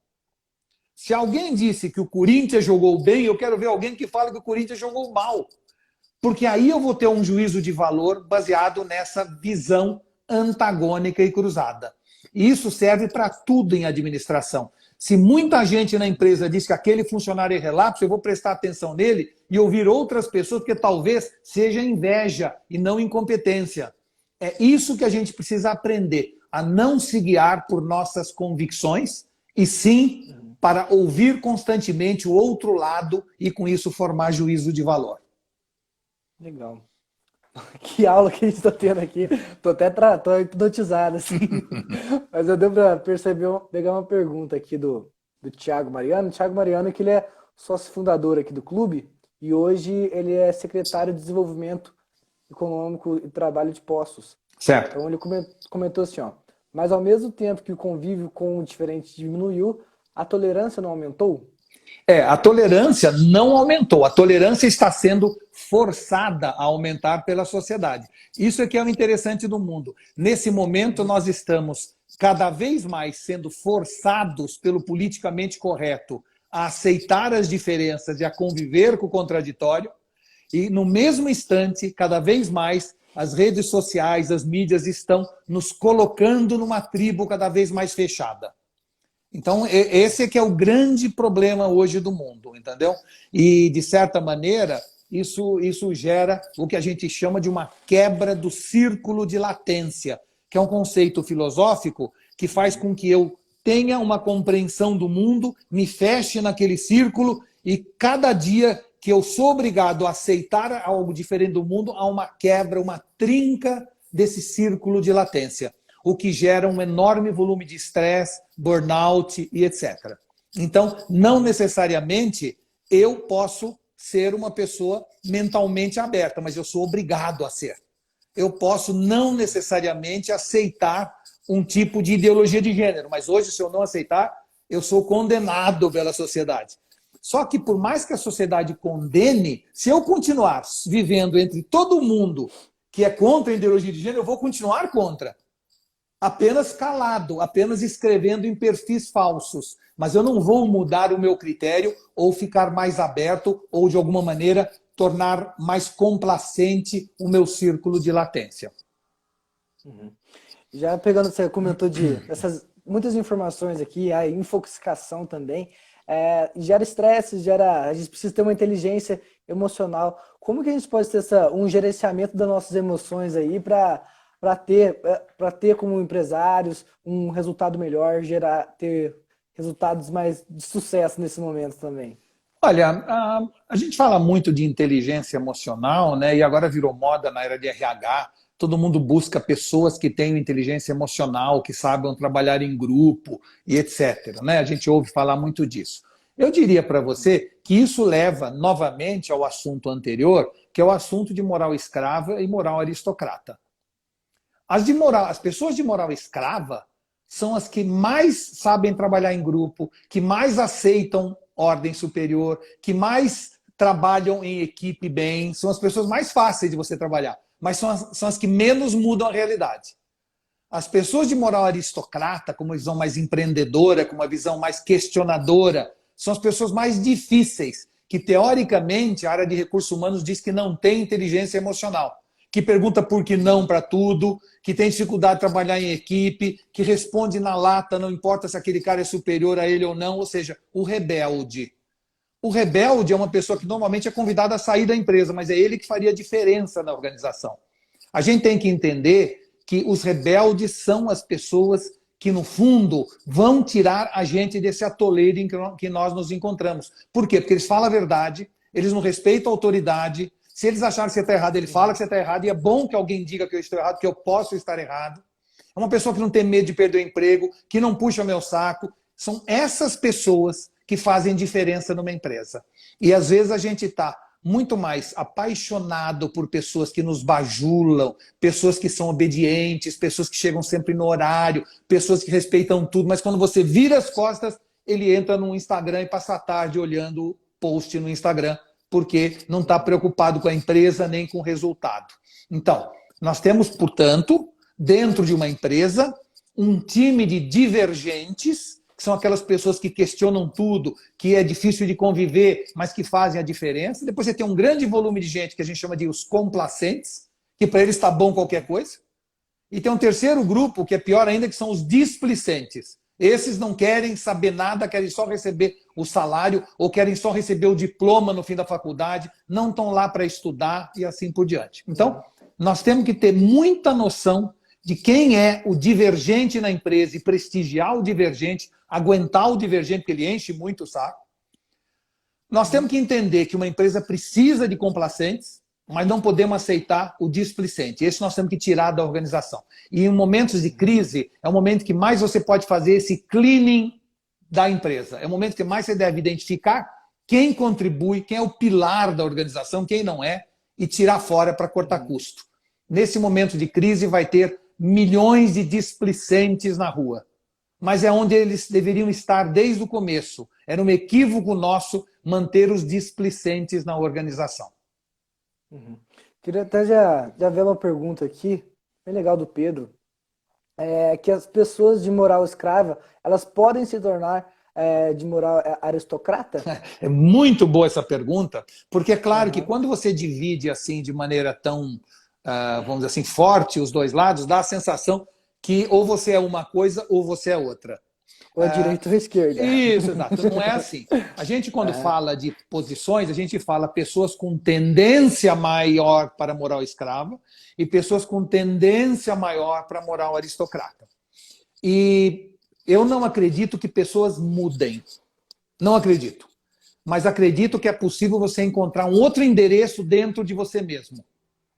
Se alguém disse que o Corinthians jogou bem, eu quero ver alguém que fala que o Corinthians jogou mal. Porque aí eu vou ter um juízo de valor baseado nessa visão antagônica e cruzada. E isso serve para tudo em administração. Se muita gente na empresa diz que aquele funcionário é relapso, eu vou prestar atenção nele e ouvir outras pessoas, porque talvez seja inveja e não incompetência. É isso que a gente precisa aprender, a não se guiar por nossas convicções, e sim para ouvir constantemente o outro lado e com isso formar juízo de valor. Legal. Que aula que a gente está tendo aqui. Tô até tô hipnotizado, assim. Mas eu devo para perceber, pegar uma pergunta aqui do Thiago Mariano. Thiago Mariano, que ele é sócio fundador aqui do clube e hoje ele é secretário de Desenvolvimento Econômico e Trabalho de Poços. Certo. Então ele comentou assim, ó. Mas ao mesmo tempo que o convívio com o diferente diminuiu, a tolerância não aumentou? A tolerância não aumentou. A tolerância está sendo forçada a aumentar pela sociedade. Isso é que é o interessante do mundo. Nesse momento, nós estamos cada vez mais sendo forçados pelo politicamente correto a aceitar as diferenças e a conviver com o contraditório. E, no mesmo instante, cada vez mais, as redes sociais, as mídias estão nos colocando numa tribo cada vez mais fechada. Então, esse é que é o grande problema hoje do mundo, entendeu? E, de certa maneira, isso gera o que a gente chama de uma quebra do círculo de latência, que é um conceito filosófico que faz com que eu tenha uma compreensão do mundo, me feche naquele círculo e cada dia que eu sou obrigado a aceitar algo diferente do mundo, há uma quebra, uma trinca desse círculo de latência, o que gera um enorme volume de estresse, burnout e etc. Então, não necessariamente eu posso ser uma pessoa mentalmente aberta, mas eu sou obrigado a ser. Eu posso não necessariamente aceitar um tipo de ideologia de gênero, mas hoje, se eu não aceitar, eu sou condenado pela sociedade. Só que, por mais que a sociedade condene, se eu continuar vivendo entre todo mundo que é contra a ideologia de gênero, eu vou continuar contra. Apenas calado, apenas escrevendo em perfis falsos. Mas eu não vou mudar o meu critério ou ficar mais aberto ou, de alguma maneira, tornar mais complacente o meu círculo de latência. Já pegando, você comentou de essas muitas informações aqui, a infoxicação também, gera estresse, a gente precisa ter uma inteligência emocional. Como que a gente pode ter um gerenciamento das nossas emoções aí para ter como empresários um resultado melhor, ter resultados mais de sucesso nesse momento também? Olha, a gente fala muito de inteligência emocional, né? E agora virou moda na era de RH. Todo mundo busca pessoas que tenham inteligência emocional, que saibam trabalhar em grupo e etc. Né? A gente ouve falar muito disso. Eu diria para você que isso leva novamente ao assunto anterior, que é o assunto de moral escrava e moral aristocrata. As pessoas de moral escrava são as que mais sabem trabalhar em grupo, que mais aceitam ordem superior, que mais trabalham em equipe bem, são as pessoas mais fáceis de você trabalhar, mas são as que menos mudam a realidade. As pessoas de moral aristocrata, com uma visão mais empreendedora, com uma visão mais questionadora, são as pessoas mais difíceis, que teoricamente a área de recursos humanos diz que não tem inteligência emocional, que pergunta por que não para tudo, que tem dificuldade de trabalhar em equipe, que responde na lata, não importa se aquele cara é superior a ele ou não, ou seja, o rebelde. O rebelde é uma pessoa que normalmente é convidada a sair da empresa, mas é ele que faria a diferença na organização. A gente tem que entender que os rebeldes são as pessoas que, no fundo, vão tirar a gente desse atoleiro em que nós nos encontramos. Por quê? Porque eles falam a verdade, eles não respeitam a autoridade. Se eles acharem que você está errado, ele fala que você está errado, e é bom que alguém diga que eu estou errado, que eu posso estar errado. É uma pessoa que não tem medo de perder o emprego, que não puxa meu saco. São essas pessoas que fazem diferença numa empresa. E às vezes a gente está muito mais apaixonado por pessoas que nos bajulam, pessoas que são obedientes, pessoas que chegam sempre no horário, pessoas que respeitam tudo, mas quando você vira as costas, ele entra no Instagram e passa a tarde olhando post no Instagram, porque não está preocupado com a empresa nem com o resultado. Então, nós temos, portanto, dentro de uma empresa, um time de divergentes, que são aquelas pessoas que questionam tudo, que é difícil de conviver, mas que fazem a diferença. Depois você tem um grande volume de gente que a gente chama de os complacentes, que para eles está bom qualquer coisa. E tem um terceiro grupo, que é pior ainda, que são os displicentes. Esses não querem saber nada, querem só receber o salário ou querem só receber o diploma no fim da faculdade, não estão lá para estudar e assim por diante. Então, nós temos que ter muita noção de quem é o divergente na empresa e prestigiar o divergente, aguentar o divergente, porque ele enche muito o saco. Nós temos que entender que uma empresa precisa de complacentes, mas não podemos aceitar o displicente. Esse nós temos que tirar da organização. E em momentos de crise, é o momento que mais você pode fazer esse cleaning da empresa. É o momento que mais você deve identificar quem contribui, quem é o pilar da organização, quem não é, e tirar fora para cortar custo. Nesse momento de crise vai ter milhões de displicentes na rua. Mas é onde eles deveriam estar desde o começo. Era um equívoco nosso manter os displicentes na organização. Queria até já ver uma pergunta aqui, bem legal do Pedro, que as pessoas de moral escrava, elas podem se tornar de moral aristocrata? É muito boa essa pergunta, porque é claro que quando você divide assim de maneira tão, vamos dizer assim, forte os dois lados, dá a sensação que ou você é uma coisa ou você é outra. Ou a direita ou a esquerda. Isso, exato. Não é assim. A gente, quando fala de posições, a gente fala pessoas com tendência maior para a moral escrava e pessoas com tendência maior para a moral aristocrata. E eu não acredito que pessoas mudem. Não acredito. Mas acredito que é possível você encontrar um outro endereço dentro de você mesmo.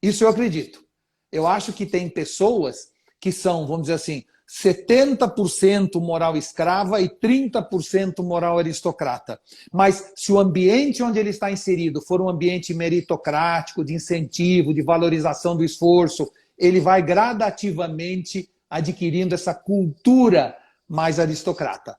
Isso eu acredito. Eu acho que tem pessoas que são, vamos dizer assim, 70% moral escrava e 30% moral aristocrata. Mas se o ambiente onde ele está inserido for um ambiente meritocrático, de incentivo, de valorização do esforço, ele vai gradativamente adquirindo essa cultura mais aristocrata.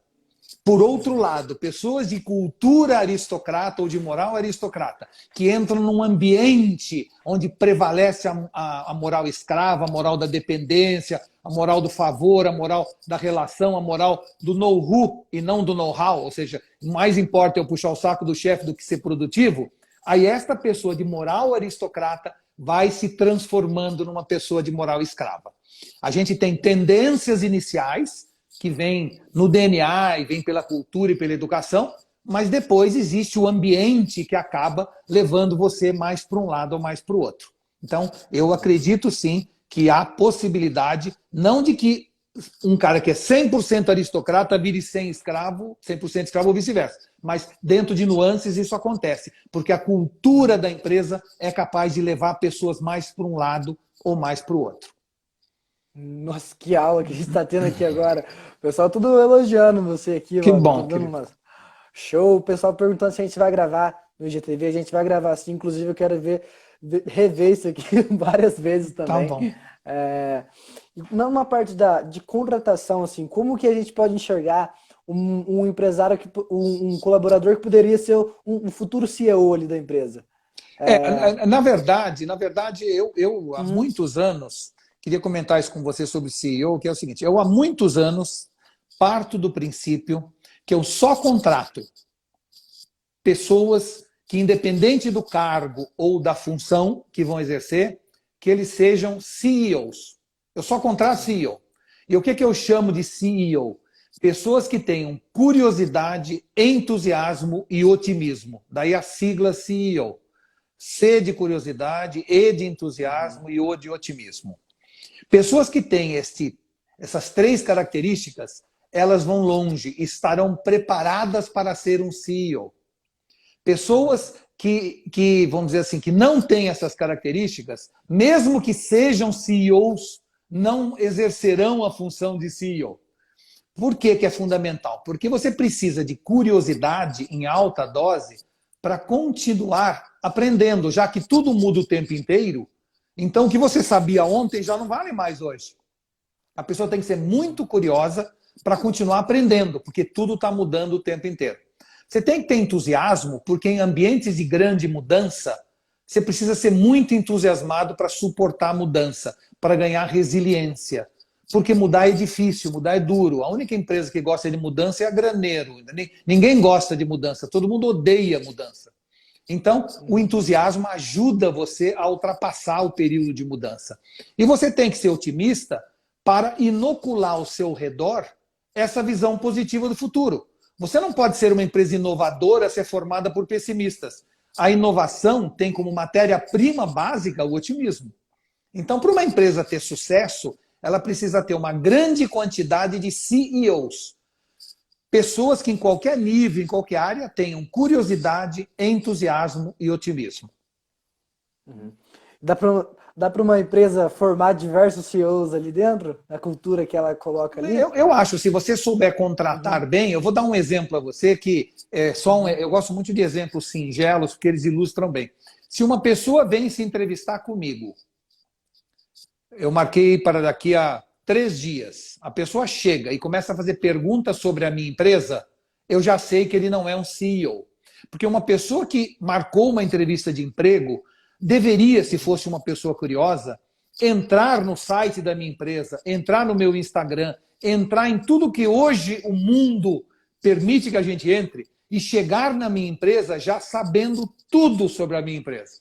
Por outro lado, pessoas de cultura aristocrata ou de moral aristocrata, que entram num ambiente onde prevalece a moral escrava, a moral da dependência, a moral do favor, a moral da relação, a moral do know-who e não do know-how, ou seja, mais importa eu puxar o saco do chefe do que ser produtivo, aí esta pessoa de moral aristocrata vai se transformando numa pessoa de moral escrava. A gente tem tendências iniciais, que vem no DNA e vem pela cultura e pela educação, mas depois existe o ambiente que acaba levando você mais para um lado ou mais para o outro. Então, eu acredito sim que há possibilidade, não de que um cara que é 100% aristocrata vire 100% escravo ou vice-versa, mas dentro de nuances isso acontece, porque a cultura da empresa é capaz de levar pessoas mais para um lado ou mais para o outro. Nossa, que aula que a gente está tendo aqui agora. O pessoal tudo elogiando você aqui, que mano. Bom, dando uma... Show. O pessoal perguntando se a gente vai gravar no IGTV. A gente vai gravar sim. Inclusive, eu quero rever isso aqui várias vezes também. Tá bom. Numa parte de contratação, assim, como que a gente pode enxergar um empresário, um colaborador que poderia ser um futuro CEO ali da empresa? Na verdade, eu há muitos anos... Queria comentar isso com você sobre CEO, que é o seguinte, eu há muitos anos parto do princípio que eu só contrato pessoas que, independente do cargo ou da função que vão exercer, que eles sejam CEOs. Eu só contrato CEO. E o que eu chamo de CEO? Pessoas que tenham curiosidade, entusiasmo e otimismo. Daí a sigla CEO. C de curiosidade, E de entusiasmo e O de otimismo. Pessoas que têm essas três características, elas vão longe, estarão preparadas para ser um CEO. Pessoas que, vamos dizer assim, que não têm essas características, mesmo que sejam CEOs, não exercerão a função de CEO. Por que é fundamental? Porque você precisa de curiosidade em alta dose para continuar aprendendo, já que tudo muda o tempo inteiro. Então, o que você sabia ontem já não vale mais hoje. A pessoa tem que ser muito curiosa para continuar aprendendo, porque tudo está mudando o tempo inteiro. Você tem que ter entusiasmo, porque em ambientes de grande mudança, você precisa ser muito entusiasmado para suportar a mudança, para ganhar resiliência. Porque mudar é difícil, mudar é duro. A única empresa que gosta de mudança é a Graneiro. Ninguém gosta de mudança, todo mundo odeia mudança. Então, o entusiasmo ajuda você a ultrapassar o período de mudança. E você tem que ser otimista para inocular ao seu redor essa visão positiva do futuro. Você não pode ser uma empresa inovadora ser formada por pessimistas. A inovação tem como matéria-prima básica o otimismo. Então, para uma empresa ter sucesso, ela precisa ter uma grande quantidade de CEOs. Pessoas que em qualquer nível, em qualquer área, tenham curiosidade, entusiasmo e otimismo. Uhum. Dá para uma empresa formar diversos CEOs ali dentro, na cultura que ela coloca ali? Eu acho, se você souber contratar bem, eu vou dar um exemplo a você que eu gosto muito de exemplos singelos, porque eles ilustram bem. Se uma pessoa vem se entrevistar comigo, eu marquei para daqui a 3 dias, a pessoa chega e começa a fazer perguntas sobre a minha empresa, eu já sei que ele não é um CEO. Porque uma pessoa que marcou uma entrevista de emprego deveria, se fosse uma pessoa curiosa, entrar no site da minha empresa, entrar no meu Instagram, entrar em tudo que hoje o mundo permite que a gente entre e chegar na minha empresa já sabendo tudo sobre a minha empresa.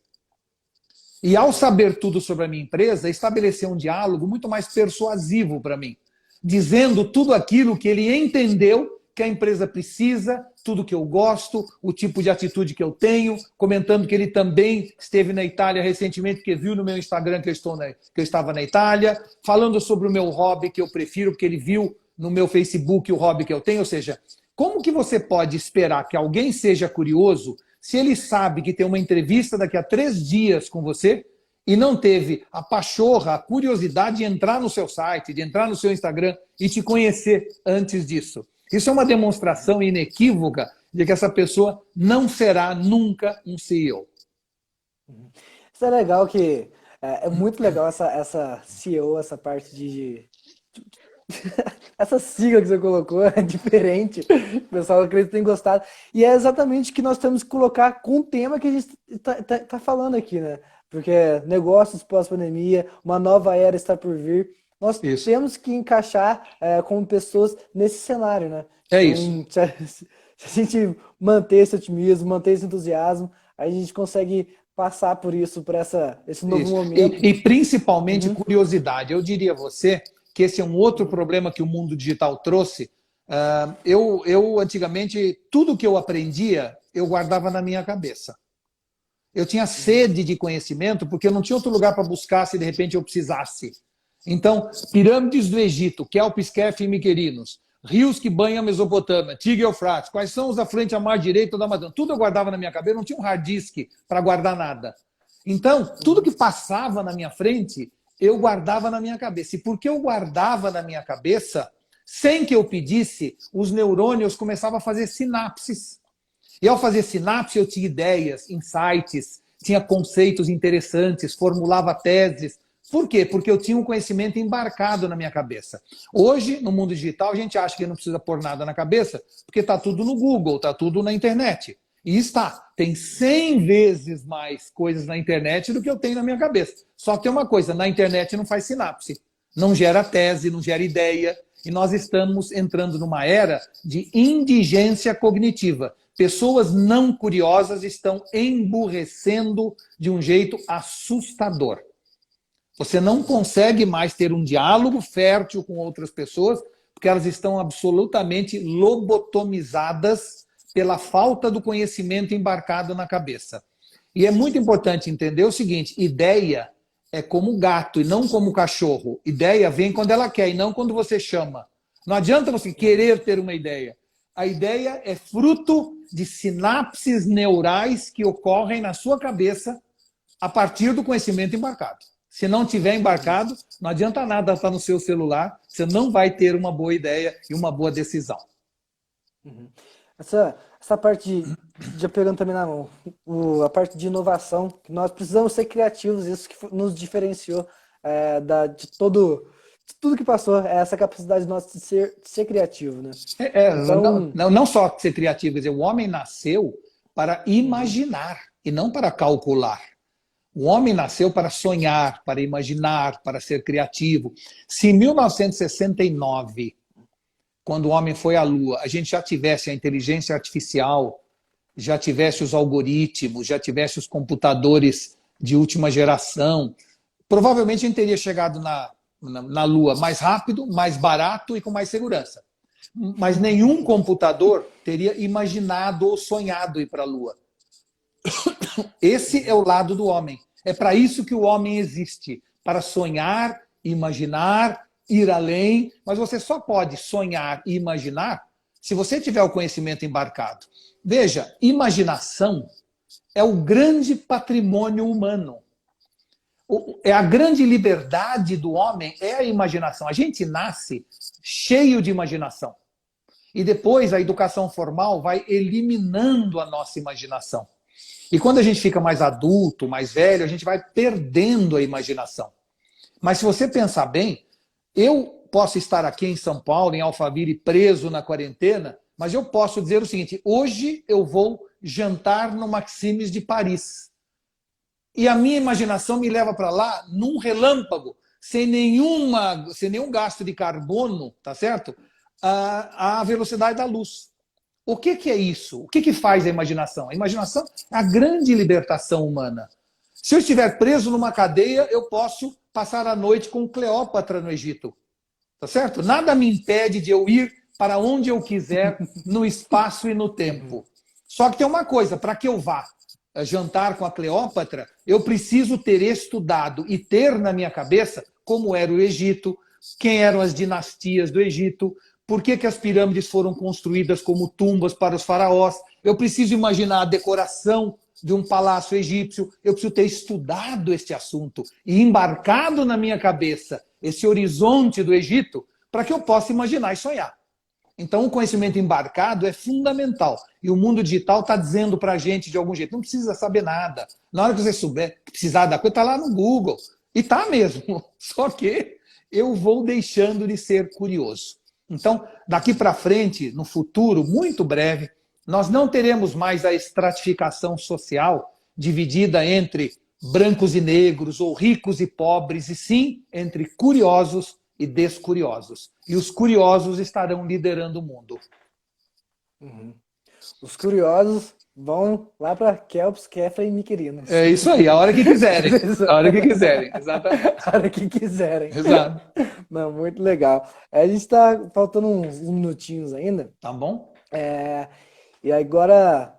E ao saber tudo sobre a minha empresa, estabelecer um diálogo muito mais persuasivo para mim, dizendo tudo aquilo que ele entendeu que a empresa precisa, tudo que eu gosto, o tipo de atitude que eu tenho, comentando que ele também esteve na Itália recentemente, porque viu no meu Instagram que eu estava na Itália, falando sobre o meu hobby que eu prefiro, porque ele viu no meu Facebook o hobby que eu tenho. Ou seja, como que você pode esperar que alguém seja curioso se ele sabe que tem uma entrevista daqui a 3 dias com você e não teve a pachorra, a curiosidade de entrar no seu site, de entrar no seu Instagram e te conhecer antes disso? Isso é uma demonstração inequívoca de que essa pessoa não será nunca um CEO. Isso é legal que... É muito legal essa CEO, essa parte essa sigla que você colocou é diferente. O pessoal acredita que tem gostado. E é exatamente o que nós temos que colocar com o tema que a gente tá falando aqui, né? Porque negócios pós-pandemia, uma nova era está por vir. Nós temos que encaixar como pessoas nesse cenário, né? É então, isso. Se a gente manter esse otimismo, manter esse entusiasmo, aí a gente consegue passar por isso, por esse novo momento. E principalmente curiosidade. Eu diria a você que esse é um outro problema que o mundo digital trouxe. Eu antigamente, tudo que eu aprendia, eu guardava na minha cabeça. Eu tinha sede de conhecimento, porque eu não tinha outro lugar para buscar se de repente eu precisasse. Então, pirâmides do Egito, Kelps, Kef e Miquerinos, rios que banham a Mesopotâmia, Tigre e Eufrates, quais são os afluentes à mar direita da Amazônia, tudo eu guardava na minha cabeça, não tinha um hard disk para guardar nada. Então, tudo que passava na minha frente, eu guardava na minha cabeça. E porque eu guardava na minha cabeça, sem que eu pedisse, os neurônios começavam a fazer sinapses. E ao fazer sinapse, eu tinha ideias, insights, tinha conceitos interessantes, formulava teses. Por quê? Porque eu tinha um conhecimento embarcado na minha cabeça. Hoje, no mundo digital, a gente acha que não precisa pôr nada na cabeça, porque está tudo no Google, está tudo na internet. E está. Tem 100 vezes mais coisas na internet do que eu tenho na minha cabeça. Só que tem uma coisa, na internet não faz sinapse. Não gera tese, não gera ideia. E nós estamos entrando numa era de indigência cognitiva. Pessoas não curiosas estão emburrecendo de um jeito assustador. Você não consegue mais ter um diálogo fértil com outras pessoas, porque elas estão absolutamente lobotomizadas pela falta do conhecimento embarcado na cabeça. E é muito importante entender o seguinte: ideia é como gato e não como cachorro. Ideia vem quando ela quer e não quando você chama. Não adianta você querer ter uma ideia. A ideia é fruto de sinapses neurais que ocorrem na sua cabeça a partir do conhecimento embarcado. Se não tiver embarcado, não adianta nada estar no seu celular, você não vai ter uma boa ideia e uma boa decisão. Essa parte, já pegando também na mão, a parte de inovação, que nós precisamos ser criativos, isso que nos diferenciou de tudo que passou, é essa capacidade nossa de ser criativo, né? Não, Então, não só ser criativo, quer dizer, o homem nasceu para imaginar e não para calcular. O homem nasceu para sonhar, para imaginar, para ser criativo. Se em 1969, quando o homem foi à Lua, a gente já tivesse a inteligência artificial, já tivesse os algoritmos, já tivesse os computadores de última geração, provavelmente a gente teria chegado na Lua mais rápido, mais barato e com mais segurança. Mas nenhum computador teria imaginado ou sonhado ir para a Lua. Esse é o lado do homem. É para isso que o homem existe, para sonhar, imaginar, ir além, mas você só pode sonhar e imaginar se você tiver o conhecimento embarcado. Veja, imaginação é o grande patrimônio humano. É a grande liberdade do homem, é a imaginação. A gente nasce cheio de imaginação. E depois a educação formal vai eliminando a nossa imaginação. E quando a gente fica mais adulto, mais velho, a gente vai perdendo a imaginação. Mas se você pensar bem, eu posso estar aqui em São Paulo, em Alphaville, preso na quarentena, mas eu posso dizer o seguinte: hoje eu vou jantar no Maximes de Paris. E a minha imaginação me leva para lá num relâmpago, sem nenhum gasto de carbono, tá certo? A velocidade da luz. O que é isso? O que faz a imaginação? A imaginação é a grande libertação humana. Se eu estiver preso numa cadeia, eu posso passar a noite com Cleópatra no Egito. Tá certo? Nada me impede de eu ir para onde eu quiser, no espaço e no tempo. Só que tem uma coisa, para que eu vá jantar com a Cleópatra, eu preciso ter estudado e ter na minha cabeça como era o Egito, quem eram as dinastias do Egito, por que as pirâmides foram construídas como tumbas para os faraós. Eu preciso imaginar a decoração de um palácio egípcio, eu preciso ter estudado este assunto e embarcado na minha cabeça esse horizonte do Egito para que eu possa imaginar e sonhar. Então, o conhecimento embarcado é fundamental. E o mundo digital está dizendo para a gente, de algum jeito, não precisa saber nada. Na hora que você souber, precisar da coisa, está lá no Google. E está mesmo. Só que eu vou deixando de ser curioso. Então, daqui para frente, no futuro, muito breve, nós não teremos mais a estratificação social dividida entre brancos e negros, ou ricos e pobres, e sim entre curiosos e descuriosos. E os curiosos estarão liderando o mundo. uhum. Os curiosos vão lá para Kelps, Kefra e Miquerinos. É isso aí, a hora que quiserem. A hora que quiserem, exatamente. A hora que quiserem. Exato. Não, muito legal. A gente está faltando uns minutinhos ainda. Tá bom? E agora,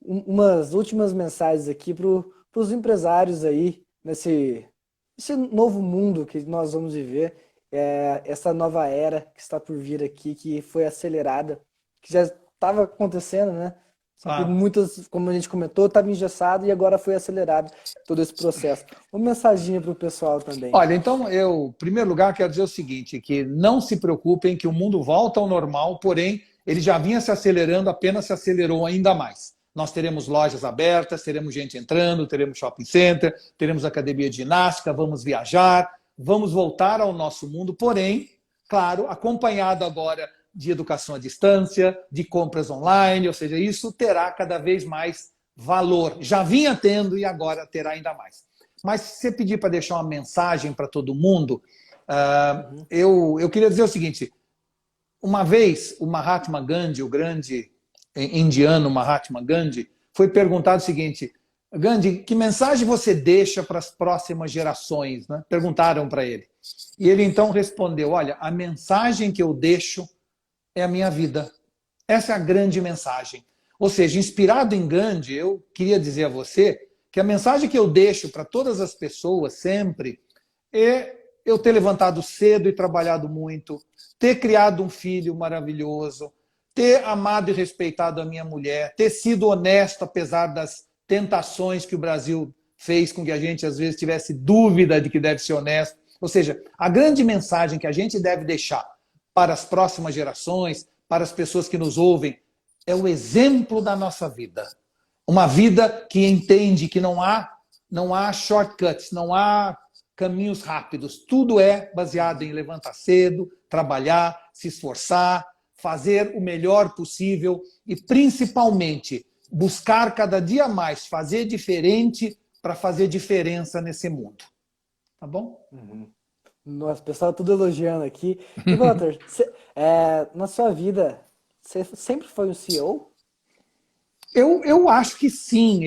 umas últimas mensagens aqui para os empresários aí, nesse novo mundo que nós vamos viver, essa nova era que está por vir aqui, que foi acelerada, que já estava acontecendo, né? Só que muitas, como a gente comentou, estava engessado e agora foi acelerado todo esse processo. Uma mensaginha para o pessoal também. Olha, então eu, em primeiro lugar, quero dizer o seguinte, que não se preocupem que o mundo volta ao normal, porém, ele já vinha se acelerando, apenas se acelerou ainda mais. Nós teremos lojas abertas, teremos gente entrando, teremos shopping center, teremos academia de ginástica, vamos viajar, vamos voltar ao nosso mundo, porém, claro, acompanhado agora de educação à distância, de compras online, ou seja, isso terá cada vez mais valor. Já vinha tendo e agora terá ainda mais. Mas se você pedir para deixar uma mensagem para todo mundo, eu queria dizer o seguinte: uma vez o Mahatma Gandhi, o grande indiano Mahatma Gandhi, foi perguntado o seguinte: Gandhi, que mensagem você deixa para as próximas gerações? Né? Perguntaram para ele. E ele então respondeu: olha, a mensagem que eu deixo é a minha vida. Essa é a grande mensagem. Ou seja, inspirado em Gandhi, eu queria dizer a você que a mensagem que eu deixo para todas as pessoas sempre é eu ter levantado cedo e trabalhado muito, ter criado um filho maravilhoso, ter amado e respeitado a minha mulher, ter sido honesto apesar das tentações que o Brasil fez com que a gente às vezes tivesse dúvida de que deve ser honesto. Ou seja, a grande mensagem que a gente deve deixar para as próximas gerações, para as pessoas que nos ouvem, é o exemplo da nossa vida. Uma vida que entende que não há shortcuts, não há caminhos rápidos. Tudo é baseado em levantar cedo, trabalhar, se esforçar, fazer o melhor possível e, principalmente, buscar cada dia mais fazer diferente para fazer diferença nesse mundo. Tá bom? Nossa, o pessoal tudo elogiando aqui. E, Walter, na sua vida, você sempre foi um CEO? Eu acho que sim,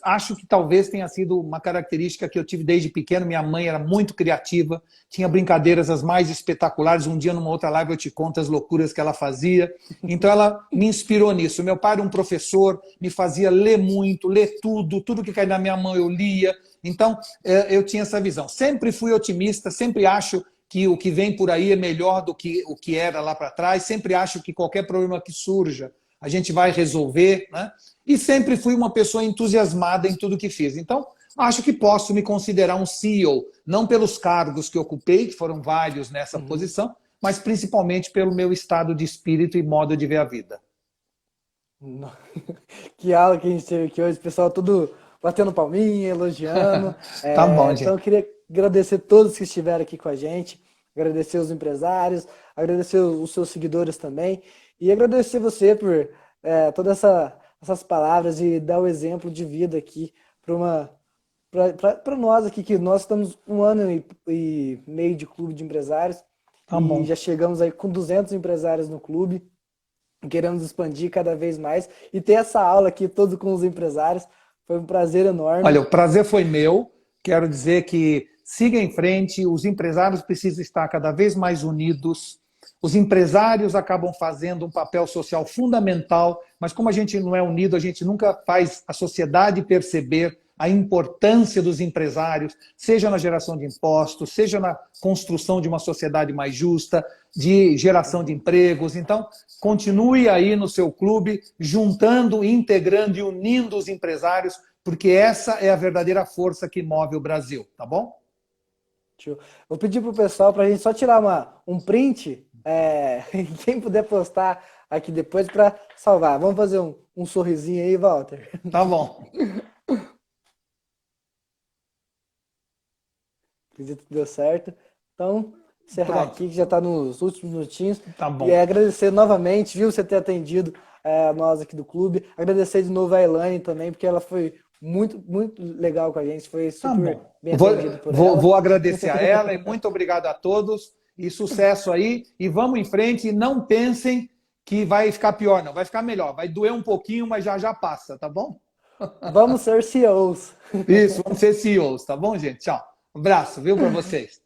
acho que talvez tenha sido uma característica que eu tive desde pequeno. Minha mãe era muito criativa, tinha brincadeiras as mais espetaculares. Um dia, numa outra live, eu te conto as loucuras que ela fazia. Então, ela me inspirou nisso. Meu pai era um professor, me fazia ler muito, ler tudo, tudo que caía na minha mão eu lia. Então, eu tinha essa visão. Sempre fui otimista, sempre acho que o que vem por aí é melhor do que o que era lá para trás, sempre acho que qualquer problema que surja, a gente vai resolver, né? E sempre fui uma pessoa entusiasmada em tudo que fiz. Então, acho que posso me considerar um CEO, não pelos cargos que ocupei, que foram vários nessa posição, mas principalmente pelo meu estado de espírito e modo de ver a vida. Que aula que a gente teve aqui hoje, o pessoal tudo batendo palminha, elogiando. Tá bom, Então, eu gente. queria agradecer todos que estiveram aqui com a gente, agradecer os empresários, agradecer os seus seguidores também, e agradecer você por todas essas palavras e dar o exemplo de vida aqui para nós aqui, que nós estamos 1 ano e meio de clube de empresários Tá e bom. já chegamos aí com 200 empresários no clube. Queremos expandir cada vez mais e ter essa aula aqui todo com os empresários. Foi um prazer enorme. Olha, o prazer foi meu. Quero dizer que siga em frente, os empresários precisam estar cada vez mais unidos. Os empresários acabam fazendo um papel social fundamental, mas como a gente não é unido, a gente nunca faz a sociedade perceber a importância dos empresários, seja na geração de impostos, seja na construção de uma sociedade mais justa, de geração de empregos. Então, continue aí no seu clube, juntando, integrando e unindo os empresários, porque essa é a verdadeira força que move o Brasil, tá bom? Vou pedir pro pessoal para a gente só tirar um print, quem puder postar aqui depois para salvar. Vamos fazer um sorrisinho aí, Walter. Tá bom. Acredito que deu certo. Então, encerrar Pronto. aqui, que já está nos últimos minutinhos. Tá E bom. agradecer novamente, viu, você ter atendido nós aqui do clube. Agradecer de novo a Elaine também, porque ela foi muito, muito legal com a gente. Foi Tá super bom. bem atendido por ela. Vou agradecer a ela e muito obrigado a todos. E sucesso aí. E vamos em frente. E não pensem que vai ficar pior, não. Vai ficar melhor. Vai doer um pouquinho, mas já já passa, tá bom? Vamos ser CEOs. Isso, vamos ser CEOs, tá bom, gente? Tchau. Um abraço, viu, para vocês.